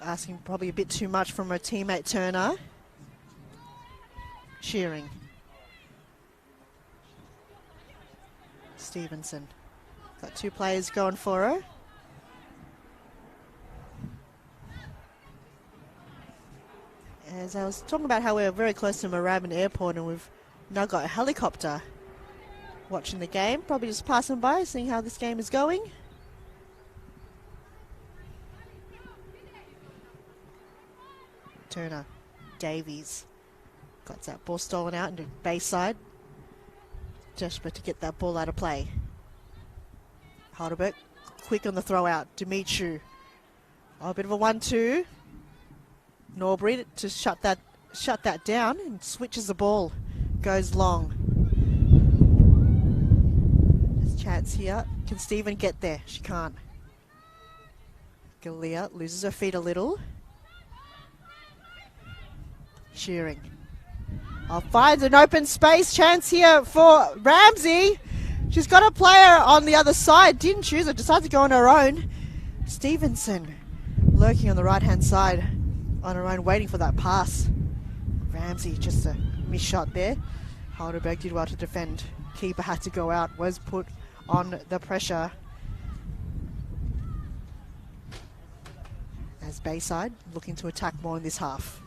asking probably a bit too much from her teammate Turner. Shearing. Stevenson. Got two players going for her. As I was talking about how we're very close to Moorabbin Airport, and we've now got a helicopter watching the game. Probably just passing by, seeing how this game is going. Turner, Davies, got that ball stolen out into Bayside. Desperate to get that ball out of play. Heidelberg, quick on the throw out. Dimitru, a bit of a 1-2. Norbury to shut that down, and switches the ball, goes long. There's a chance here. Can Stephen get there? She can't. Galea loses her feet a little. Shearing. Finds an open space. Chance here for Ramsey. She's got a player on the other side. Didn't choose it. Decided to go on her own. Stevenson lurking on the right-hand side on her own, waiting for that pass. Ramsey, just a missed shot there. Heidelberg did well to defend. Keeper had to go out. Was put on the pressure as Bayside looking to attack more in this half.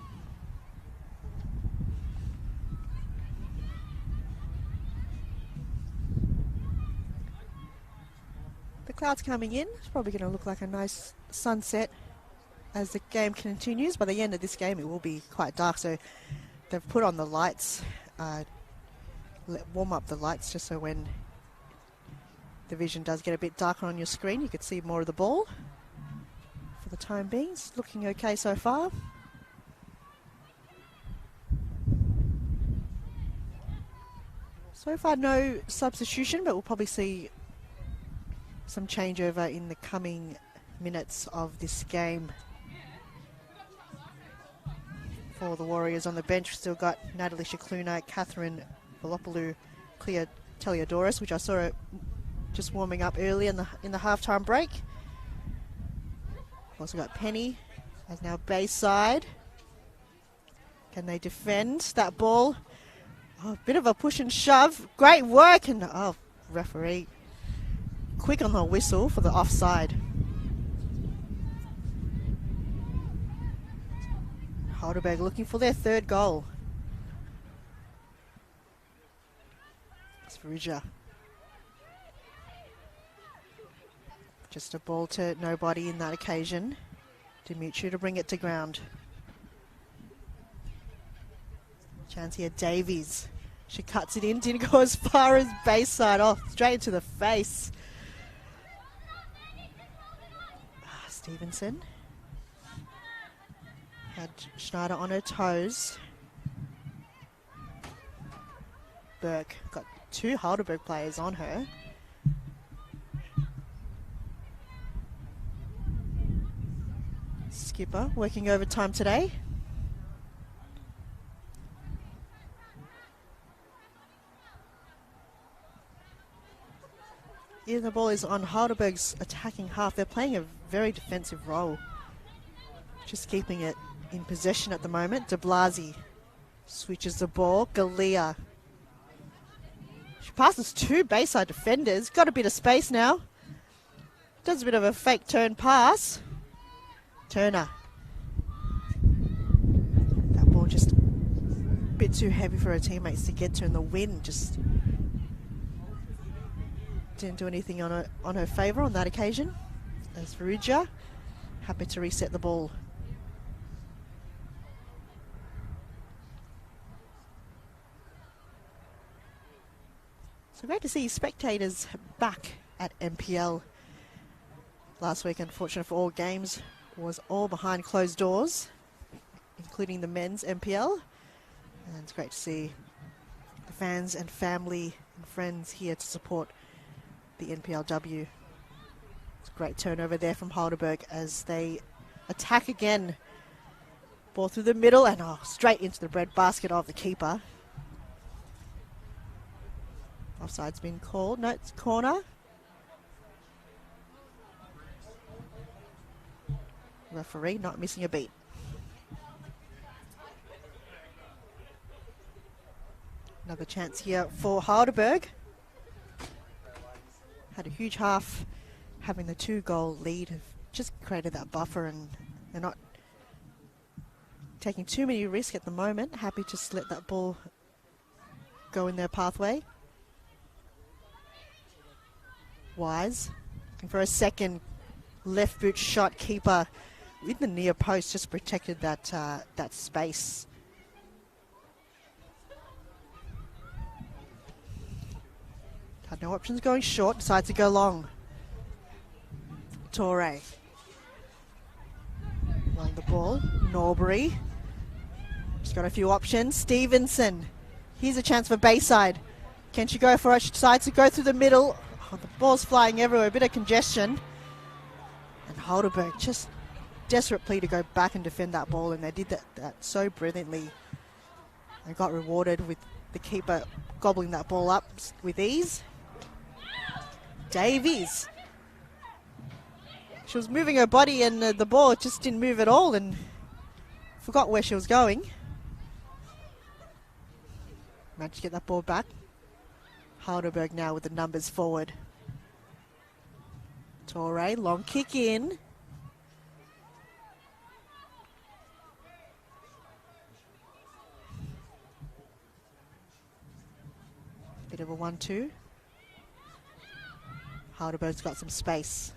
The clouds coming in. It's probably going to look like a nice sunset as the game continues. By the end of this game, it will be quite dark, so they've put on the lights, warm up the lights just so when the vision does get a bit darker on your screen, you can see more of the ball. For the time being, it's looking okay so far. So far, no substitution, but we'll probably see some changeover in the coming minutes of this game. For the Warriors on the bench, we've still got Natalie Shikluna, Catherine Velopoulou, Clea Teliadoris, which I saw just warming up early in the halftime break. Also got Penny, as now Bayside. Can they defend that ball? Oh, a bit of a push and shove. Great work, and referee quick on the whistle for the offside. Heidelberg looking for their third goal. It's Veruja. Just a ball to nobody in that occasion. Dimitri to bring it to ground. Chance here, Davies. She cuts it in, didn't go as far as Bayside. Oh, straight into the face. Stevenson. Had Schneider on her toes. Burke got two Heidelberg players on her. Skipper working overtime today. Yeah, the ball is on Heidelberg's attacking half. They're playing a very defensive role. Just keeping it in possession at the moment. De Blasi switches the ball. Galea. She passes two Bayside defenders. Got a bit of space now. Does a bit of a fake turn pass. Turner. That ball just a bit too heavy for her teammates to get to, and the wind just didn't do anything on her favour on that occasion. As Veruja happy to reset the ball. So great to see spectators back at NPL. Last week, unfortunate for all games, was all behind closed doors, including the men's NPL. And it's great to see the fans and family and friends here to support the NPLW. It's a great turnover there from Heidelberg as they attack again. Ball through the middle and straight into the breadbasket of the keeper. Offside's been called. No, it's corner. Referee not missing a beat. Another chance here for Heidelberg. Had a huge half, having the 2-goal lead, have just created that buffer, and they're not taking too many risks at the moment. Happy to just let that ball go in their pathway. Wise looking for a second left boot shot. Keeper with the near post just protected that that space. Had no options going short, decides to go long. Torre. Along the ball. Norbury. Just got a few options. Stevenson. Here's a chance for Bayside. Can she go for it? She decides to go through the middle. Oh, the ball's flying everywhere. A bit of congestion. And Heidelberg just desperate plea to go back and defend that ball, and they did that so brilliantly. They got rewarded with the keeper gobbling that ball up with ease. Davies. She was moving her body and the ball just didn't move at all and forgot where she was going. Managed to get that ball back. Heidelberg now with the numbers forward. Torre, long kick in. Bit of a 1-2. Heidelberg's got some space.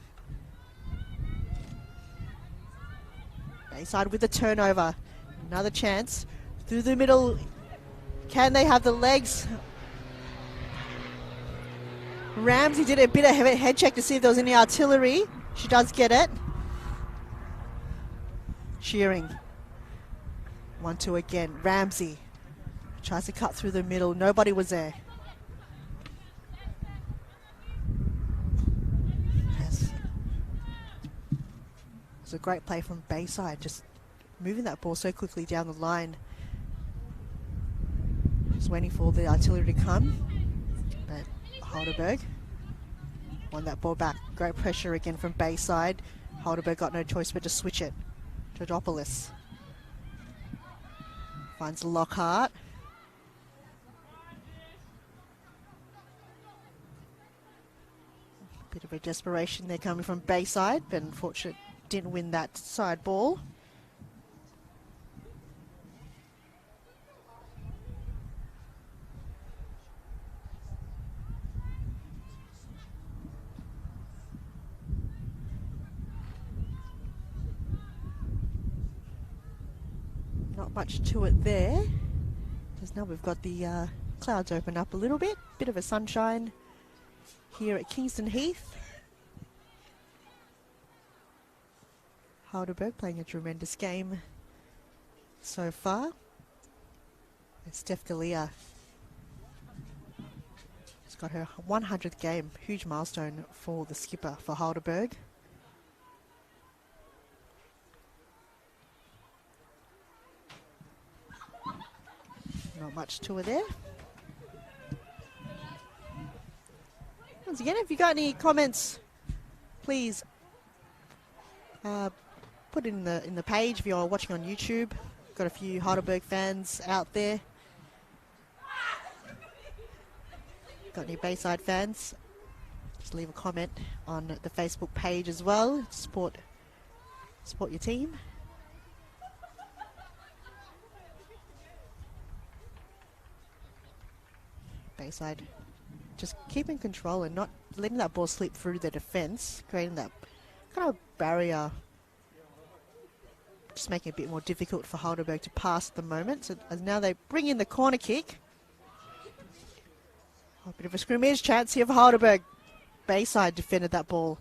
Bayside with the turnover. Another chance. Through the middle. Can they have the legs? Ramsey did a bit of a head check to see if there was any artillery. She does get it. Shearing. 1-2 again. Ramsey tries to cut through the middle. Nobody was there. Yes. It was a great play from Bayside, just moving that ball so quickly down the line. Just waiting for the artillery to come. But Heidelberg won that ball back. Great pressure again from Bayside. Heidelberg got no choice but to switch it. Georgopoulos finds Lockhart. Bit of a desperation there coming from Bayside, but unfortunately didn't win that side ball. Not much to it there, because now we've got the clouds open up a little bit. Bit of a sunshine here at Kingston Heath. Heidelberg playing a tremendous game so far. And Steph Galea has got her 100th game. Huge milestone for the skipper for Heidelberg. Not much to it there. Once again, if you got any comments, please put it in the page if you're watching on YouTube. Got a few Heidelberg fans out there. Got any Bayside fans? Just leave a comment on the Facebook page as well. Support your team. Bayside just keeping control and not letting that ball slip through the defence, creating that kind of barrier, just making it a bit more difficult for Heidelberg to pass at the moment. So as now they bring in the corner kick. A bit of a scrimmage chance here for Heidelberg. Bayside defended that ball.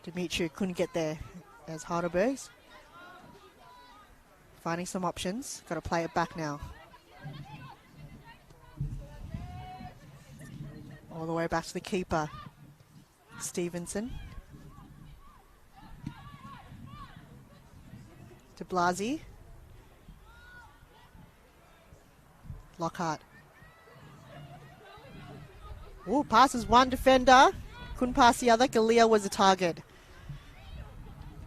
Dimitri couldn't get there as Heidelberg's finding some options. Got to play it back now. All the way back to the keeper, Stevenson. To Blasi. Lockhart. Ooh, passes one defender. Couldn't pass the other. Galea was the target.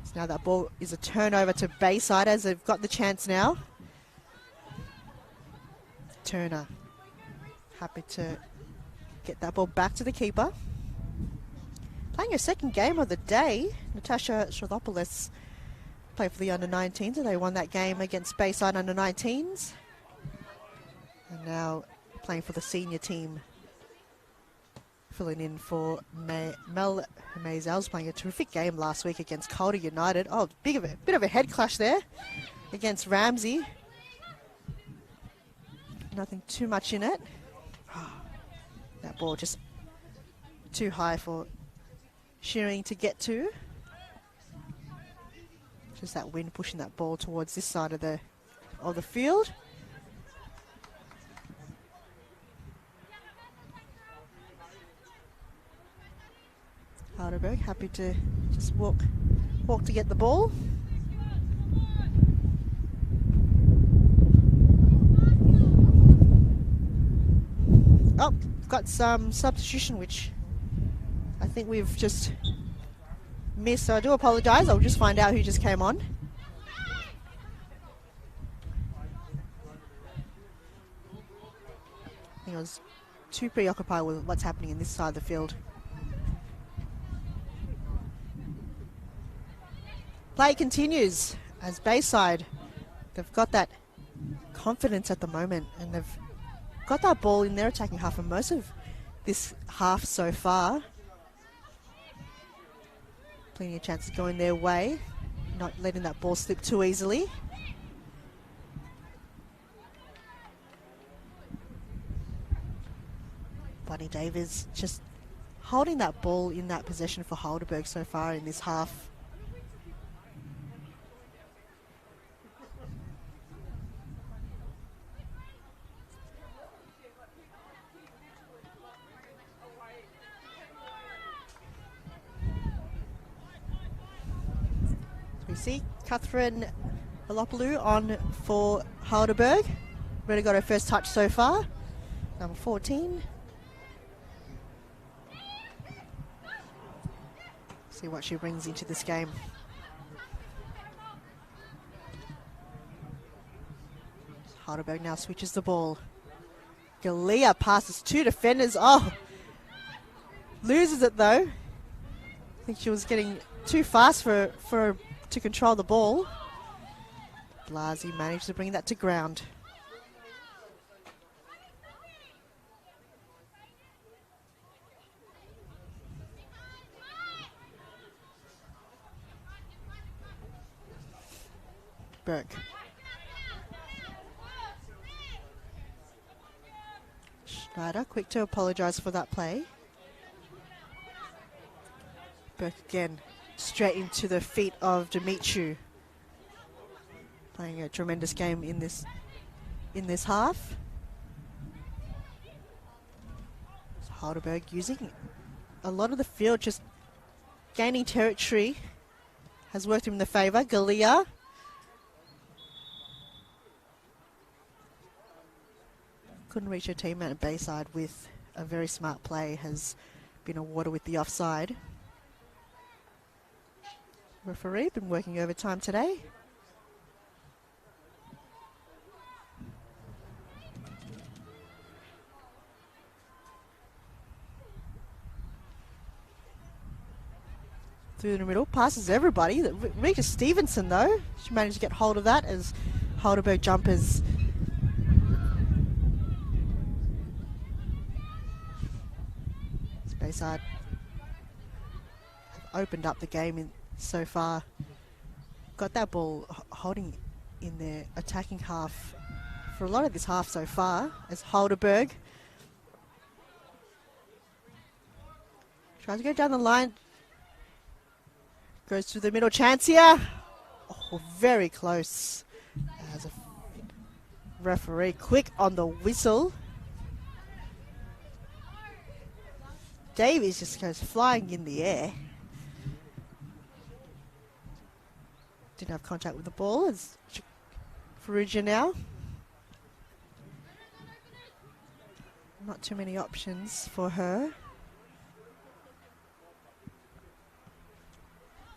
So now that ball is a turnover to Bayside as they've got the chance now. Turner. Happy to get that ball back to the keeper. Playing her second game of the day, Natasha Srodopoulos played for the under-19s, and they won that game against Bayside under-19s. And now playing for the senior team, filling in for Mel Mazel's playing a terrific game last week against Calder United. Oh, bit of a head clash there against Ramsey. Nothing too much in it. That ball just too high for Shearing to get to. Just that wind pushing that ball towards this side of the field. Heidelberg happy to just walk to get the ball. Oh, got some substitution, which I think we've just missed, so I do apologise. I'll just find out who just came on. I think it was too preoccupied with what's happening in this side of the field. Play continues as Bayside, they've got that confidence at the moment, and they've got that ball in their attacking half for most of this half so far. Plenty of chances going their way, not letting that ball slip too easily. Bunny Davies just holding that ball in that possession for Heidelberg so far in this half. We see Catherine Alopoulos on for Heidelberg. Really got her first touch so far. Number 14. See what she brings into this game. Heidelberg now switches the ball. Galea passes two defenders. Oh! Loses it though. I think she was getting too fast for to control the ball. Blasi managed to bring that to ground. Burke. Schneider, quick to apologise for that play. Burke again, straight into the feet of Dimitru. Playing a tremendous game in this half. Heidelberg using a lot of the field, just gaining territory. Has worked in their favour. Galea. Couldn't reach her teammate at Bayside with a very smart play. Has been awarded with the offside. Referee been working overtime today. Through the middle, passes everybody. Rita Stevenson though, she managed to get hold of that as Heidelberg jumpers. Bayside have opened up the game so far. Got that ball holding in their attacking half for a lot of this half so far as Heidelberg tries to go down the line. Goes to the middle, chance here. Oh, very close. As a referee quick on the whistle. Davies just goes flying in the air. Didn't have contact with the ball as Faruja now. Not too many options for her.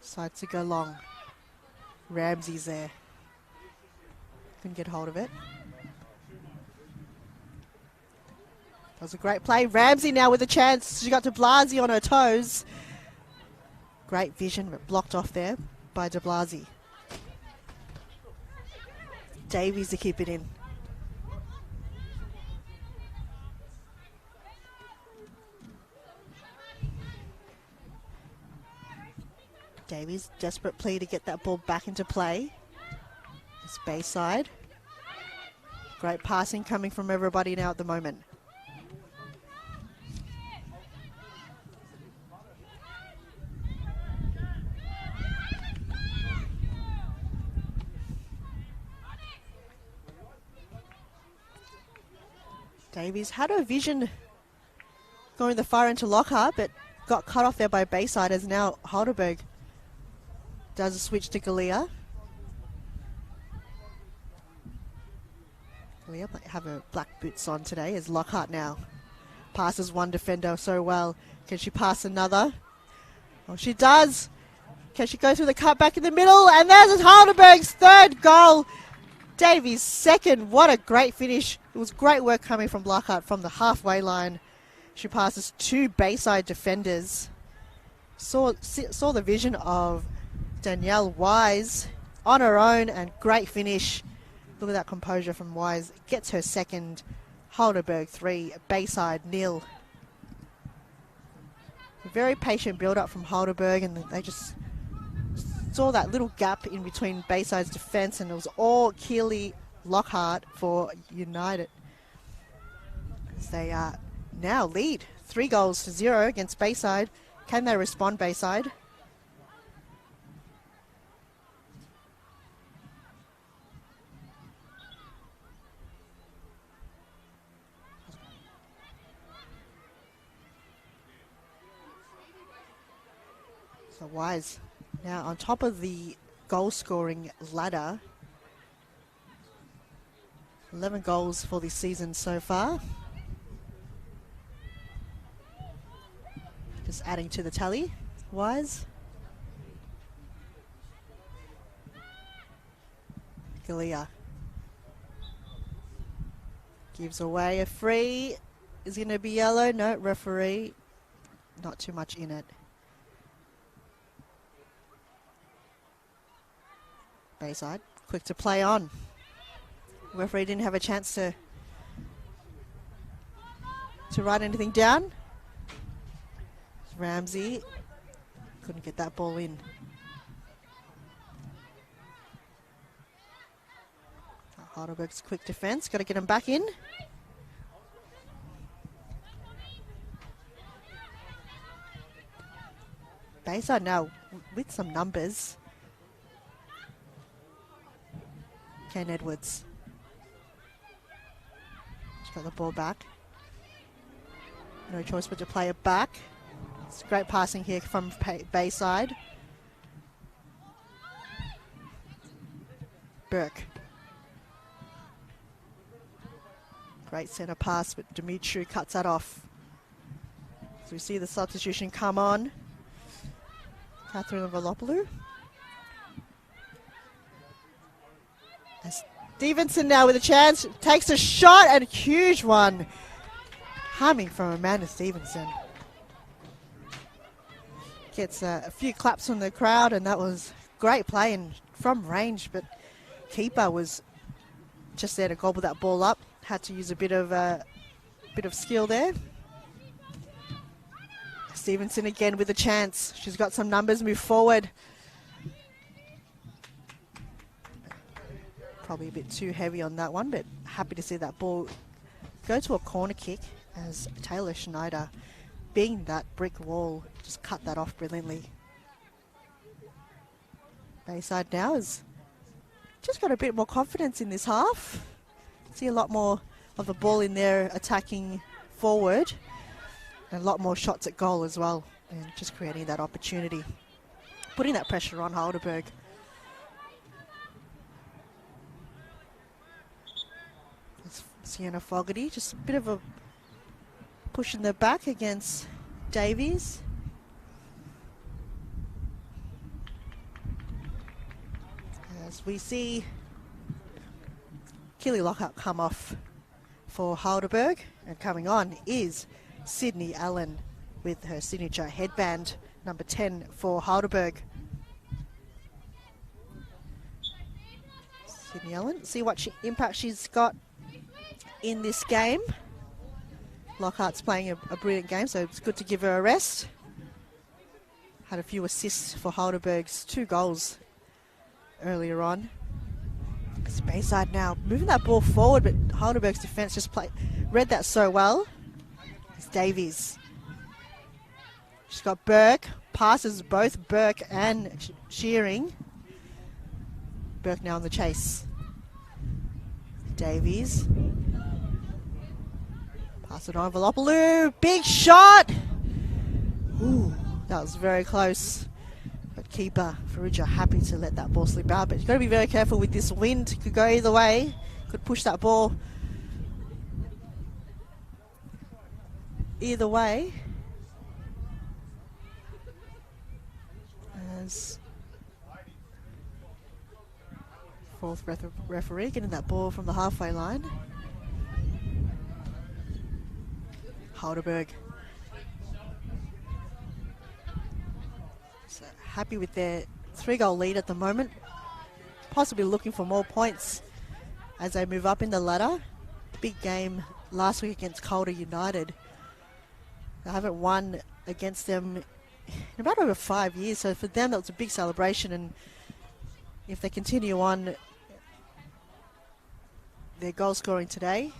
Decides to go long. Ramsey's there. Couldn't get hold of it. That was a great play. Ramsey now with a chance. She got de Blasi on her toes. Great vision, but blocked off there by de Blasi. Davies to keep it in. Davies, desperate plea to get that ball back into play. It's Bayside. Great passing coming from everybody now at the moment. Davies had a vision going the far into Lockhart, but got cut off there by Bayside as now Heidelberg does a switch to Galea. Galea might have her black boots on today as Lockhart now passes one defender so well. Can she pass another? Oh, she does. Can she go through the cut back in the middle? And there's Heidelberg's third goal. Davies second. What a great finish. It was great work coming from Lockhart from the halfway line. She passes two Bayside defenders. Saw the vision of Danielle Wise on her own, and great finish. Look at that composure from Wise. Gets her second. Heidelberg 3, Bayside 0. A very patient build-up from Heidelberg, and they just saw that little gap in between Bayside's defence, and it was all Keely Lockhart for United. As they now lead 3-0 against Bayside. Can they respond, Bayside? So Wise now on top of the goal-scoring ladder. 11 goals for this season so far. Just adding to the tally. Wise. Galea gives away a free. Is going to be yellow. No, referee. Not too much in it. Bayside, quick to play on. Referee didn't have a chance to write anything down. Ramsey couldn't get that ball in. Heidelberg's quick defence, got to get him back in. Bayside now with some numbers. Ken Edwards. She's got the ball back. No choice but to play it back. It's great passing here from Bayside. Burke. Great centre pass, but Dimitri cuts that off. So we see the substitution come on. Catherine Velopoulou. Stevenson now with a chance, takes a shot, and a huge one. Humming from Amanda Stevenson. Gets a few claps from the crowd, and that was great playing from range, but keeper was just there to gobble that ball up. Had to use a bit of skill there. Stevenson again with a chance. She's got some numbers, move forward. Probably a bit too heavy on that one, but happy to see that ball go to a corner kick as Taylor Schneider, being that brick wall, just cut that off brilliantly. Bayside now has just got a bit more confidence in this half. See a lot more of the ball in there attacking forward, and a lot more shots at goal as well, and just creating that opportunity, putting that pressure on Heidelberg. Sienna Fogarty, just a bit of a push in the back against Davies. As we see Keely Lockhart come off for Heidelberg, and coming on is Sydney Allen with her signature headband, number 10 for Heidelberg. Sydney Allen, see what impact she's got in this game. Lockhart's playing a brilliant game, so it's good to give her a rest. Had a few assists for Heidelberg's 2 goals earlier on. It's Bayside now moving that ball forward, but Heidelberg's defence just read that so well. It's Davies. She's got Burke, passes both Burke and Shearing. Burke now on the chase. Davies. Pass it on, Velopoulou, big shot! Ooh, that was very close. But keeper, Farrugia, happy to let that ball slip out. But you've got to be very careful with this wind. Could go either way. Could push that ball either way. As Fourth referee getting that ball from the halfway line. Heidelberg. So happy with their 3-goal lead at the moment. Possibly looking for more points as they move up in the ladder. Big game last week against Calder United. They haven't won against them in about over 5 years, so for them that was a big celebration, and if they continue on their goal scoring today,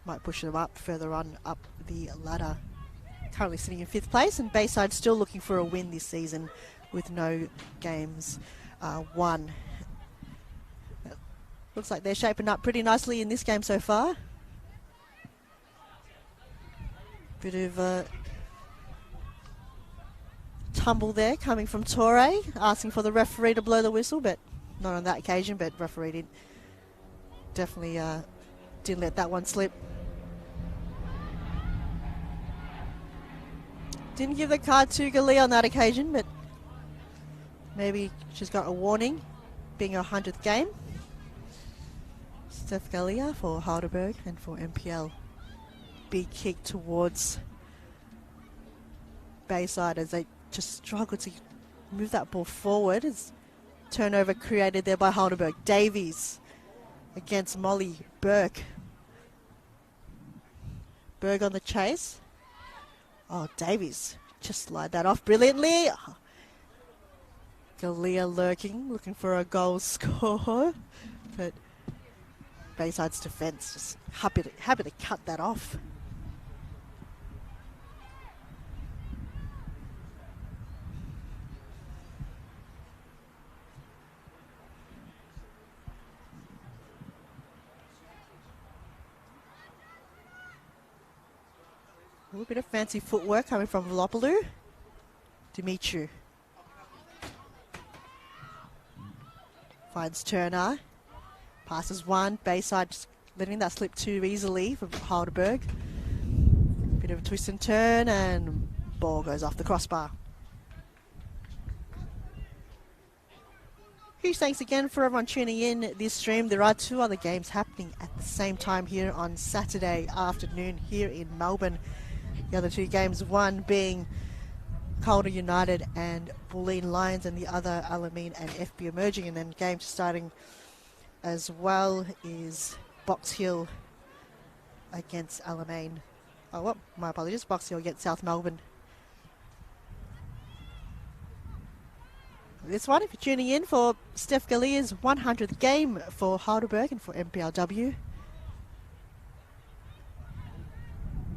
might push them up further on up the ladder. Currently sitting in 5th place, and Bayside still looking for a win this season with no games won. Looks like they're shaping up pretty nicely in this game so far. Bit of a tumble there coming from Torre, asking for the referee to blow the whistle, but not on that occasion, but referee definitely didn't let that one slip. Didn't give the card to Galea on that occasion, but maybe she's got a warning, being her 100th game. Steph Galea for Heidelberg and for NPL. Big kick towards Bayside as they just struggle to move that ball forward. It's turnover created there by Heidelberg. Davies against Molly Burke. Berg on the chase. Oh, Davies just slide that off brilliantly. Galea lurking, looking for a goal score. But Bayside's defence just happy to cut that off. A little bit of fancy footwork coming from Volopoulou. Dimitriou finds Turner. Passes one. Bayside just letting that slip too easily for Heidelberg. Bit of a twist and turn, and ball goes off the crossbar. Huge thanks again for everyone tuning in this stream. There are 2 other games happening at the same time here on Saturday afternoon here in Melbourne. The other 2 games, one being Calder United and Bulleen Lions, and the other Alameen and FB Emerging. And then games starting as well is Box Hill against Alameen. Oh, well, my apologies. Box Hill against South Melbourne. This one, if you're tuning in for Steph Galea's 100th game for Heidelberg and for NPLW.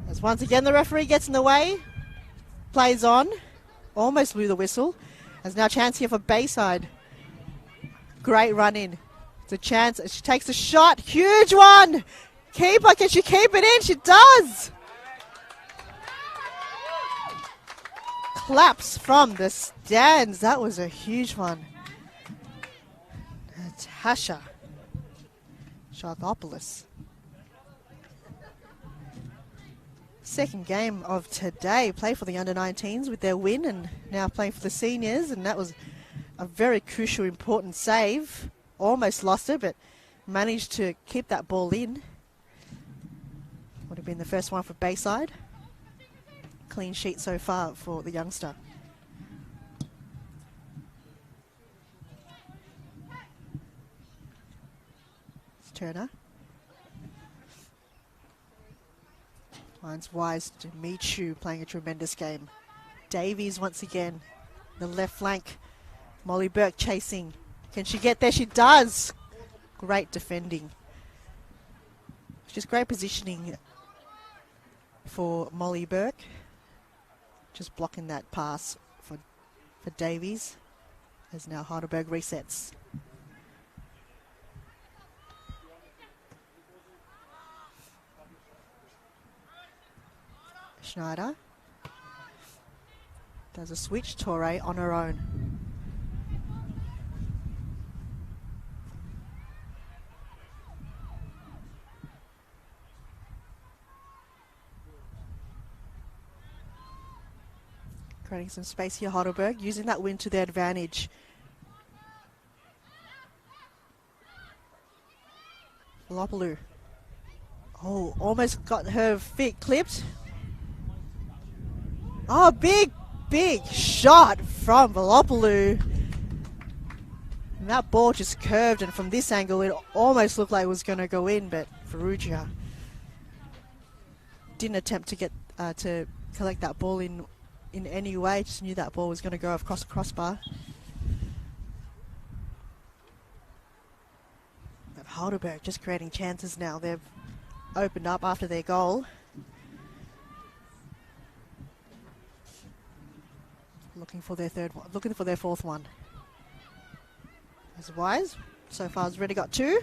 As once again the referee gets in the way, plays on, almost blew the whistle. There's now a chance here for Bayside. Great run in. It's a chance. She takes a shot. Huge one. Keeper, can she keep it in? She does. Claps from the stands. That was a huge one. Natasha Sharthopoulos. Second game of today. Play for the under-19s with their win, and now playing for the seniors, and that was a very crucial, important save. Almost lost it, but managed to keep that ball in. Would have been the first one for Bayside. Clean sheet so far for the youngster. It's Turner. Finds Wise. Dimitriou playing a tremendous game. Davies once again. The left flank. Molly Burke chasing. Can she get there? She does. Great defending. Just great positioning for Molly Burke. Just blocking that pass for Davies. As now Heidelberg resets. Schneider does a switch. Torre on her own. Creating some space here, Heidelberg, using that win to their advantage. Velopoulou. Oh, almost got her feet clipped. Oh, big shot from Velopoulou. And that ball just curved, and from this angle, it almost looked like it was going to go in, but Ferrugia didn't attempt to get to collect that ball in any way. Just knew that ball was going to go across the crossbar. But Heidelberg just creating chances now. They've opened up after their goal. Looking for their third one, looking for their fourth one. As Wise, so far has already got 2.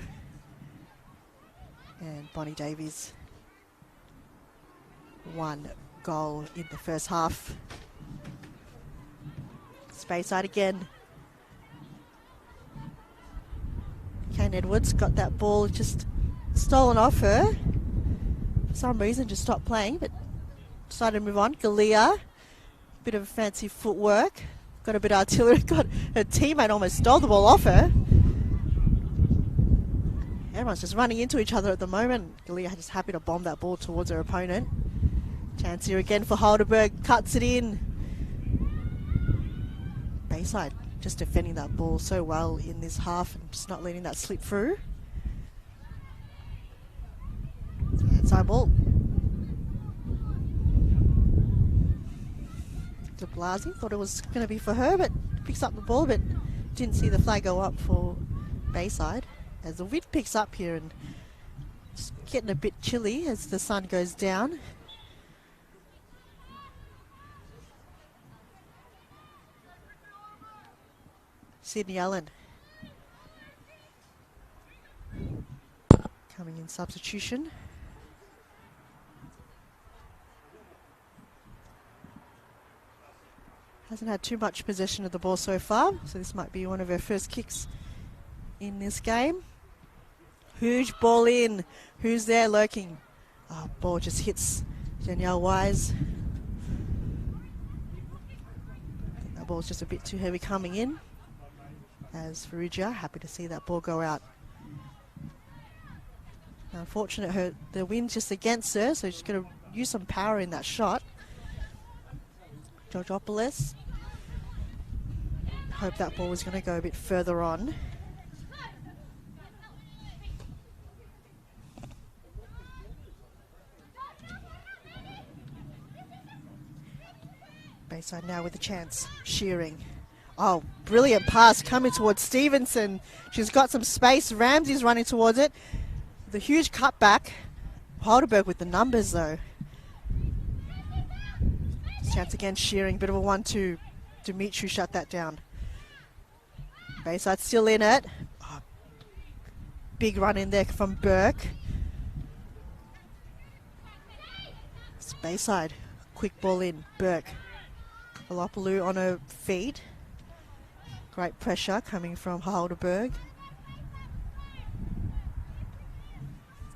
And Bonnie Davies, 1 goal in the first half. Bayside again. Kane Edwards got that ball just stolen off her. For some reason just stopped playing, but decided to move on. Galea, bit of fancy footwork. Got a bit of artillery. Got her teammate almost stole the ball off her. Everyone's just running into each other at the moment. Galea just happy to bomb that ball towards her opponent. Chance here again for Heidelberg. Cuts it in. Bayside just defending that ball so well in this half and just not letting that slip through. Inside ball. De Blasi thought it was going to be for her, but picks up the ball, but didn't see the flag go up for Bayside. As the wind picks up here and it's getting a bit chilly as the sun goes down. Sydney Allen coming in substitution. Hasn't had too much possession of the ball so far, so this might be one of her first kicks in this game. Huge ball in. Who's there lurking? Oh, ball just hits Danielle Wise. That ball's just a bit too heavy coming in. As Ferrugia, happy to see that ball go out. Unfortunate, the wind's just against her, so she's going to use some power in that shot. Georgopoulos. Hope that ball was going to go a bit further on. Bayside now with a chance. Shearing. Oh, brilliant pass coming towards Stevenson. She's got some space. Ramsey's running towards it. The huge cutback. Heidelberg with the numbers though. Chance again, Shearing. Bit of a 1-2. Dimitri shut that down. Bayside still in it. Oh, big run in there from Burke. It's Bayside. Quick ball in. Burke. Velopoulou on her feet. Great pressure coming from Heidelberg.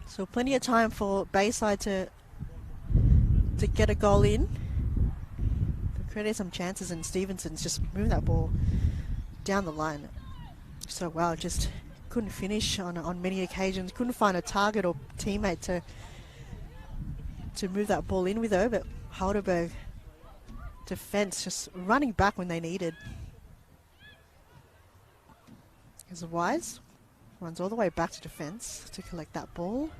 So plenty of time for Bayside to get a goal in. They created some chances and Stevenson's just moved that ball down the line so well. Just couldn't finish on many occasions. Couldn't find a target or teammate to move that ball in with her. But Heidelberg defense just running back when they needed. As Wise runs all the way back to defense to collect that ball.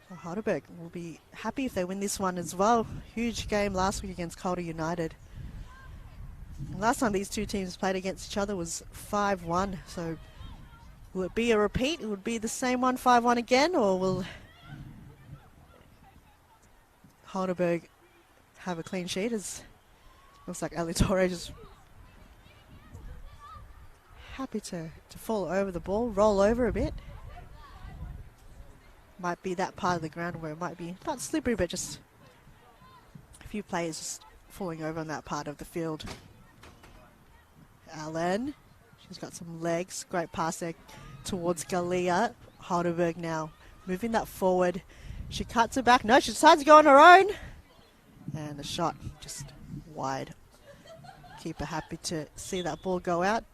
So Heidelberg will be happy if they win this one as well. Huge game last week against Calder United. And last time these two teams played against each other was 5-1. So will it be a repeat? It would be the same one, 5-1 again, or will Heidelberg have a clean sheet? As looks like Ali Torre just happy to fall over the ball, roll over a bit. Might be that part of the ground where it might be not slippery, but just a few players just falling over on that part of the field. Allen, she's got some legs. Great pass there towards Galea. Heidelberg now moving that forward. She cuts it back. No, she decides to go on her own. And the shot just wide. Keeper happy to see that ball go out.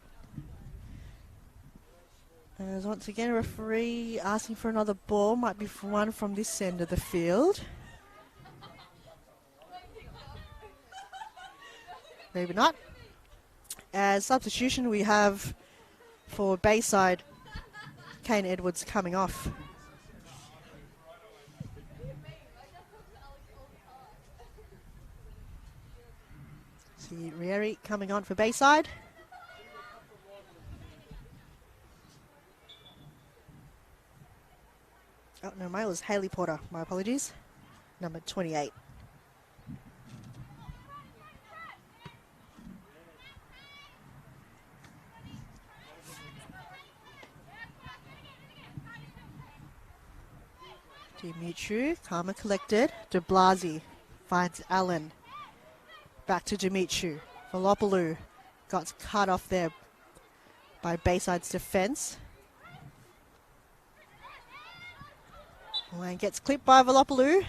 As once again, a referee asking for another ball. Might be one from this end of the field. Maybe not. As substitution, we have for Bayside, Kane Edwards coming off. See Rieri coming on for Bayside. Oh, no, mine was Hayley Porter. My apologies. Number 28. Dimitri, calm and collected. De Blasi finds Allen. Back to Dimitri. Velopoulou got cut off there by Bayside's defence. And gets clipped by Velopoulou.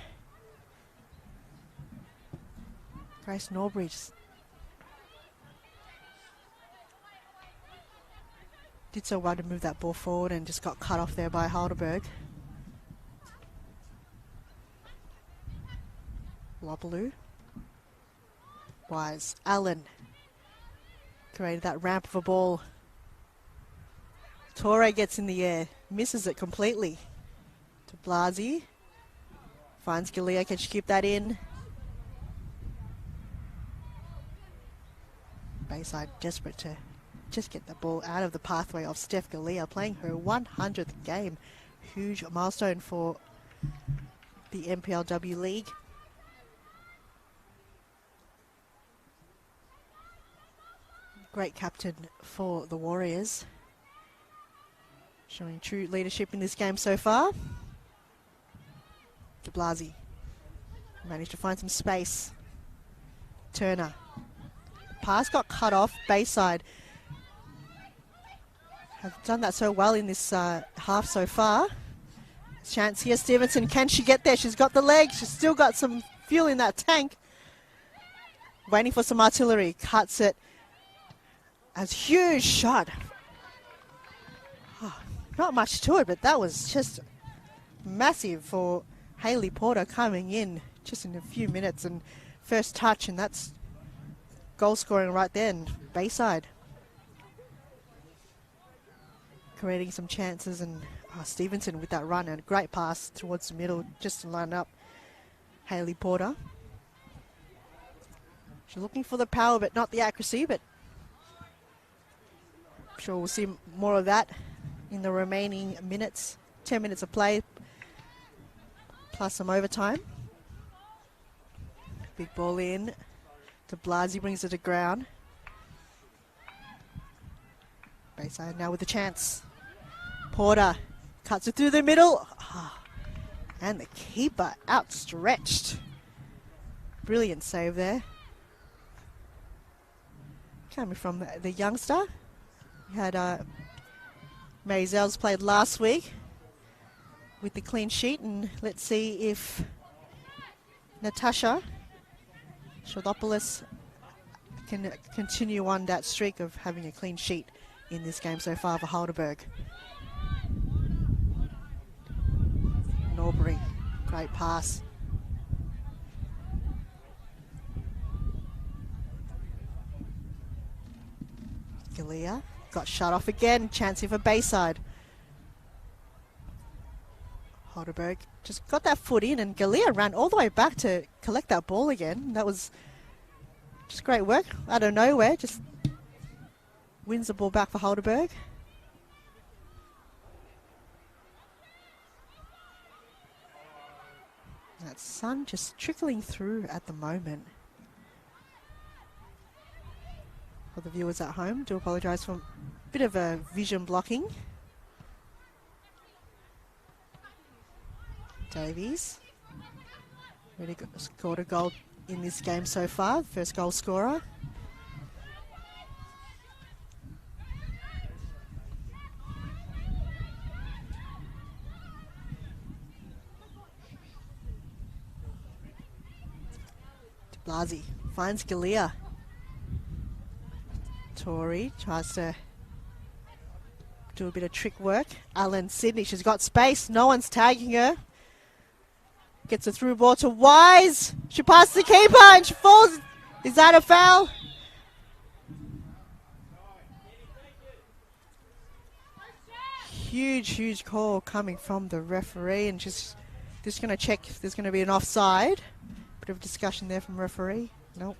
Grace Norbury did so well to move that ball forward and just got cut off there by Heidelberg. Velopoulou. Wise. Allen created that ramp of a ball. Torre gets in the air, misses it completely. De Blasi finds Galea. Can she keep that in? Bayside desperate to just get the ball out of the pathway of Steph Galea, playing her 100th game. Huge milestone for the NPLW League. Great captain for the Warriors. Showing true leadership in this game so far. De Blasi managed to find some space. Turner. Pass got cut off. Bayside have done that so well in this half so far. Chance here, Stevenson. Can she get there? She's got the legs. She's still got some fuel in that tank. Waiting for some artillery. Cuts it. As huge shot. Oh, not much to it, but that was just massive for Hayley Porter coming in just in a few minutes, and first touch, and that's goal scoring right then. Bayside creating some chances, and Stevenson with that run and a great pass towards the middle just to line up Hayley Porter. She's looking for the power but not the accuracy, but I'm sure we'll see more of that in the remaining minutes. 10 minutes of play plus some overtime. Big ball in. De Blasi brings it to ground. Bayside now with a chance. Porter cuts it through the middle. And the keeper outstretched. Brilliant save there. Coming from the youngster. We had Mary Zels played last week with the clean sheet, and let's see if Natasha Shodopoulos can continue on that streak of having a clean sheet in this game so far for Heidelberg. Norbury, great pass. Galea got shut off again. Chance here for Bayside. Heidelberg just got that foot in, and Galea ran all the way back to collect that ball again. That was just great work out of nowhere. Just wins the ball back for Heidelberg. That sun just trickling through at the moment. For the viewers at home, do apologise for a bit of a vision blocking. Davies really scored a goal in this game so far, first goal scorer. De Blasi finds Galea. Tori tries to do a bit of trick work. Alan Sydney, she's got space. No one's tagging her. Gets a through ball to Wise. She passes the keeper and she falls. Is that a foul? Huge call coming from the referee, and just going to check if there's going to be an offside. Bit of discussion there from referee. Nope.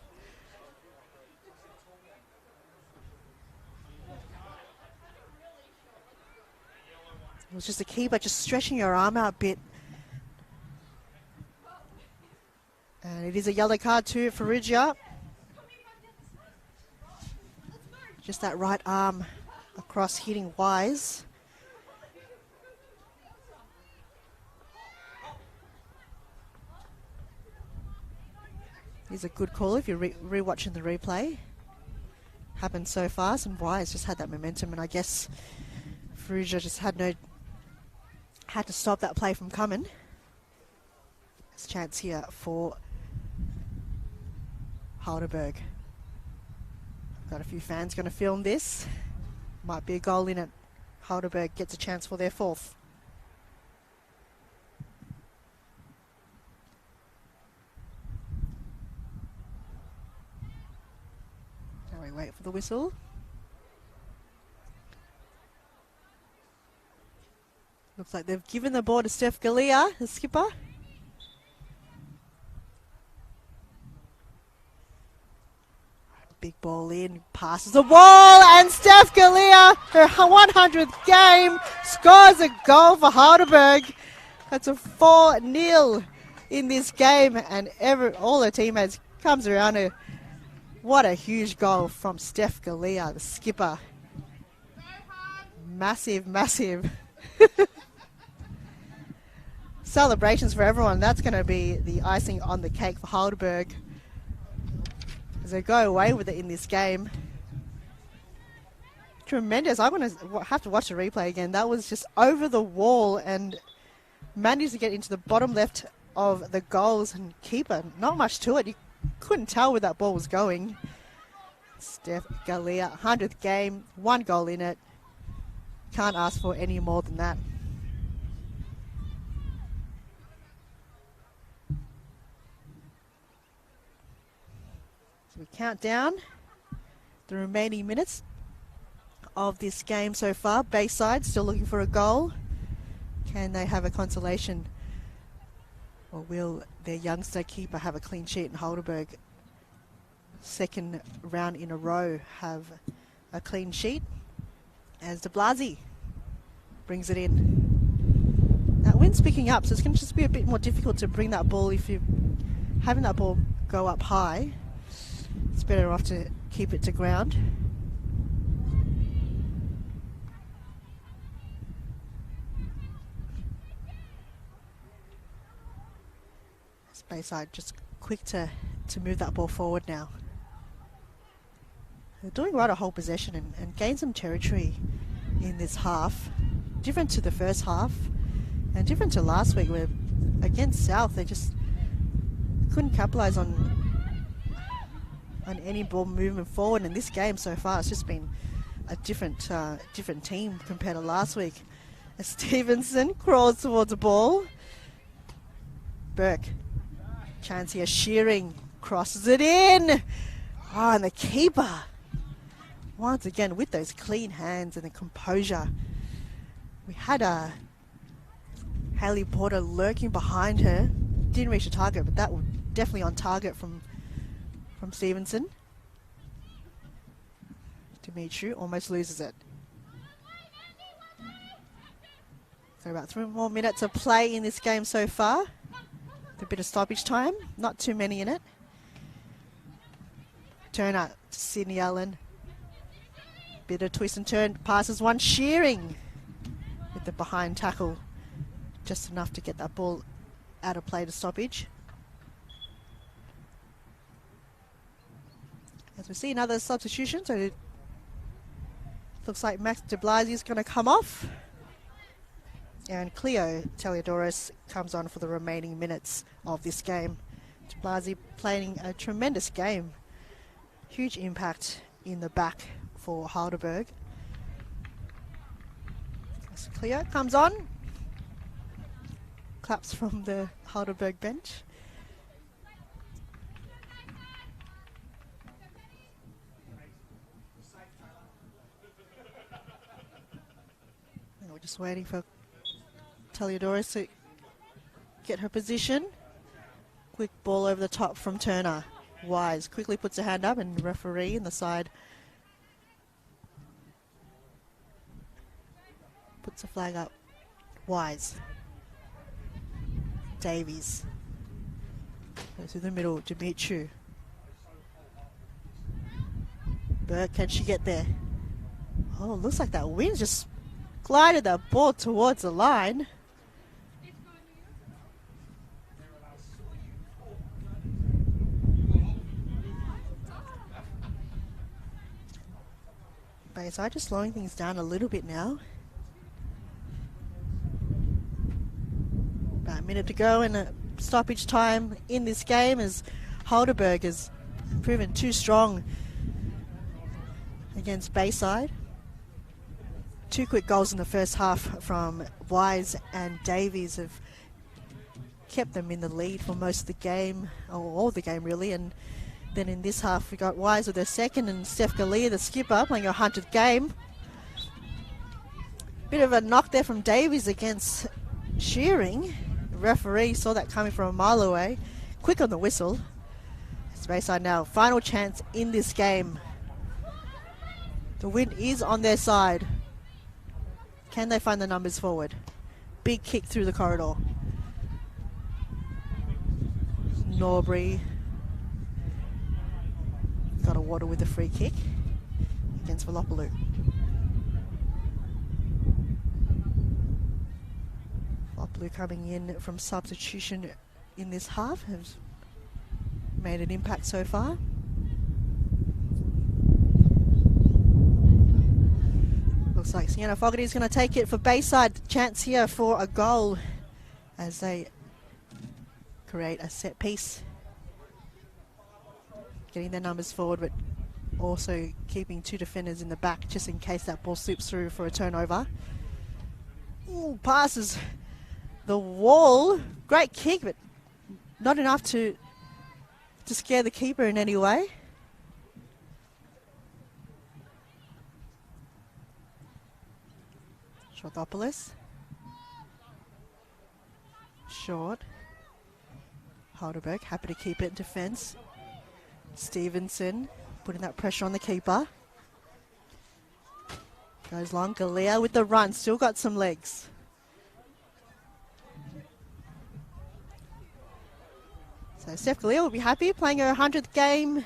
It was just a keeper just stretching her arm out a bit. And it is a yellow card too for Ridgia. Just that right arm across hitting Wise. He's a good call if you're re-watching the replay. Happened so fast, and Wise just had that momentum, and I guess Ridgia just had to stop that play from coming. There's a chance here for Heidelberg. Got a few fans going to film this. Might be a goal in it. Heidelberg gets a chance for their fourth. Now we wait for the whistle. Looks like they've given the ball to Steph Galea, the skipper. Big ball in, passes the wall, and Steph Galea, her 100th game, scores a goal for Heidelberg. That's a 4-0 in this game, and all her teammates comes around her. What a huge goal from Steph Galea, the skipper. Massive. Celebrations for everyone. That's going to be the icing on the cake for Heidelberg as they go away with it in this game. Tremendous. I'm going to have to watch the replay again. That was just over the wall and managed to get into the bottom left of the goals and keeper. Not much to it. You couldn't tell where that ball was going. Steph Galea, 100th game, 1 goal in it. Can't ask for any more than that. So we count down the remaining minutes of this game so far. Bayside still looking for a goal. Can they have a consolation? Or will their youngster keeper have a clean sheet, and Heidelberg, second round in a row, have a clean sheet? As de Blasi brings it in. That wind's picking up, so it's going to just be a bit more difficult to bring that ball. If you're having that ball go up high, it's better off to keep it to ground. Bayside just quick to move that ball forward now. They're doing right a whole possession and gain some territory in this half. Different to the first half and different to last week where against South they just couldn't capitalise on any ball movement forward. In this game so far it's just been a different team compared to last week. As Stevenson crawls towards the ball. Burke. Chance here, Shearing crosses it in. Oh, and the keeper, once again, with those clean hands and the composure. We had Hayley Porter lurking behind her. Didn't reach the target, but that was definitely on target from Stevenson. Dimitri almost loses it. So about 3 more minutes of play in this game so far. A bit of stoppage time, not too many in it. Turn out to Sydney Allen. Bit of twist and turn, passes one, Shearing with the behind tackle. Just enough to get that ball out of play to stoppage. As we see another substitution, so it looks like Max de Blasi is going to come off. And Cleo Teliadoris comes on for the remaining minutes of this game. De Blasi playing a tremendous game. Huge impact in the back for Heidelberg. It's clear, comes on. Claps from the Heidelberg bench. And we're just waiting for Taliadoris to get her position. Quick ball over the top from Turner. Wise quickly puts her hand up, and referee in the side puts a flag up. Wise. Davies. Goes through the middle, Dimitru. Burke, can she get there? Oh, looks like that wind just glided that ball towards the line. Bayside just slowing things down a little bit now. About a minute to go and a stoppage time in this game, as Heidelberg has proven too strong against Bayside. 2 quick goals in the first half from Wise and Davies have kept them in the lead for most of the game, or all the game really, and then in this half we got Wise with their second, and Steph Galea, the skipper, playing her 100th game. Bit of a knock there from Davies against Shearing. The referee saw that coming from a mile away. Quick on the whistle. It's Bayside now. Final chance in this game. The win is on their side. Can they find the numbers forward? Big kick through the corridor. Norbury got a water with a free kick against Velopoulou. Velopoulou coming in from substitution in this half has made an impact so far. Looks like Sienna Fogarty is going to take it for Bayside. Chance here for a goal as they create a set piece. Getting their numbers forward, but also keeping 2 defenders in the back just in case that ball slips through for a turnover. Ooh, passes the wall. Great kick, but not enough to scare the keeper in any way. Shortopoulos. Short. Heidelberg happy to keep it in defence. Stevenson putting that pressure on the keeper. Goes long. Galea with the run. Still got some legs. So Steph Galea will be happy playing her 100th game.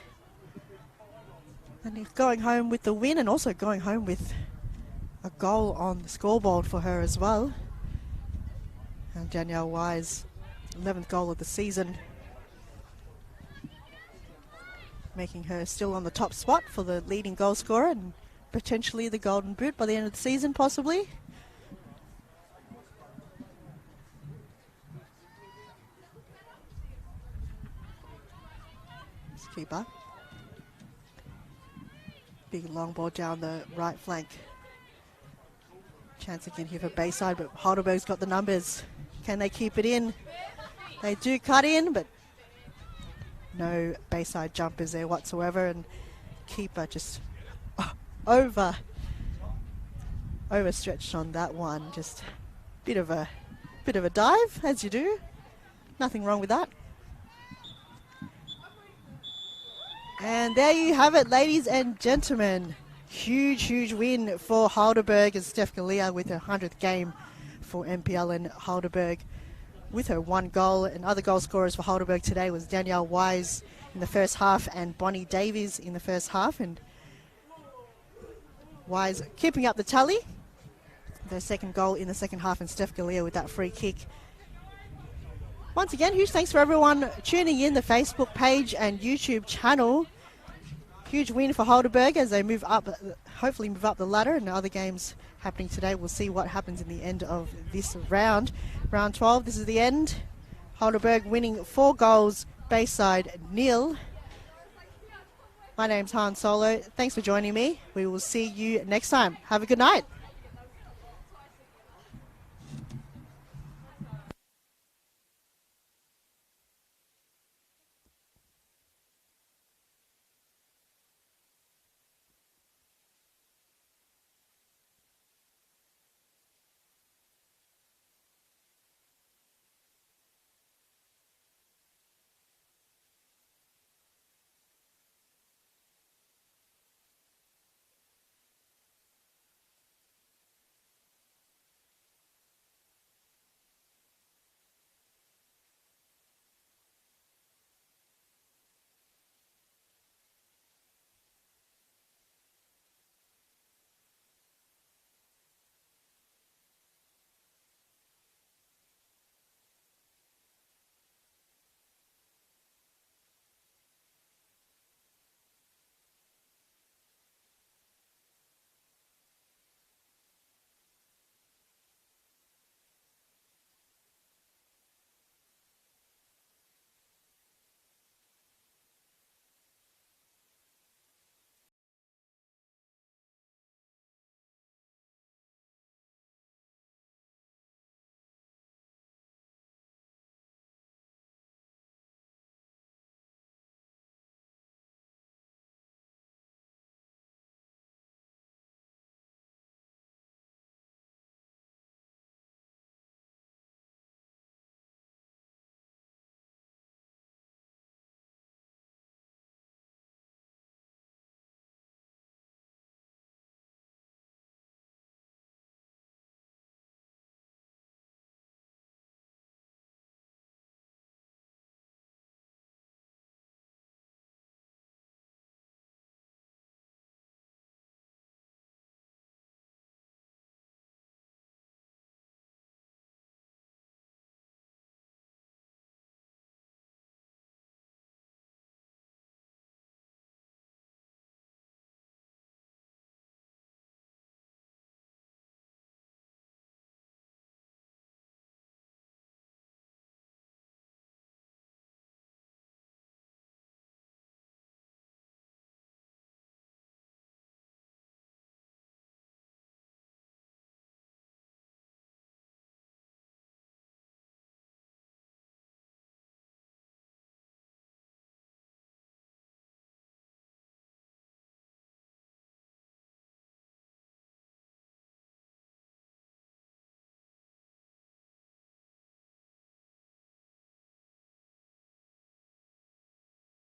And going home with the win, and also going home with a goal on the scoreboard for her as well. And Danielle Wise, 11th goal of the season, making her still on the top spot for the leading goal scorer and potentially the golden boot by the end of the season, possibly. Keeper. Big long ball down the right flank. Chance again here for Bayside, but Heidelberg's got the numbers. Can they keep it in? They do cut in, but no Bayside jumpers there whatsoever, and keeper just overstretched on that one. Just bit of a dive, as you do. Nothing wrong with that. And there you have it, ladies and gentlemen. Huge win for Heidelberg, and Steph Galea with her 100th game for NPL, and Heidelberg with her 1 goal. And other goal scorers for Heidelberg today was Danielle Wise in the first half and Bonnie Davies in the first half. And Wise keeping up the tally. Their 2nd goal in the second half, and Steph Galea with that free kick. Once again, huge thanks for everyone tuning in, the Facebook page and YouTube channel. Huge win for Heidelberg as they move up, hopefully move up the ladder, and other games happening today. We'll see what happens in the end of this round. Round 12, this is the end. Heidelberg winning 4 goals, Bayside 0. My name's Han Solo. Thanks for joining me. We will see you next time. Have a good night.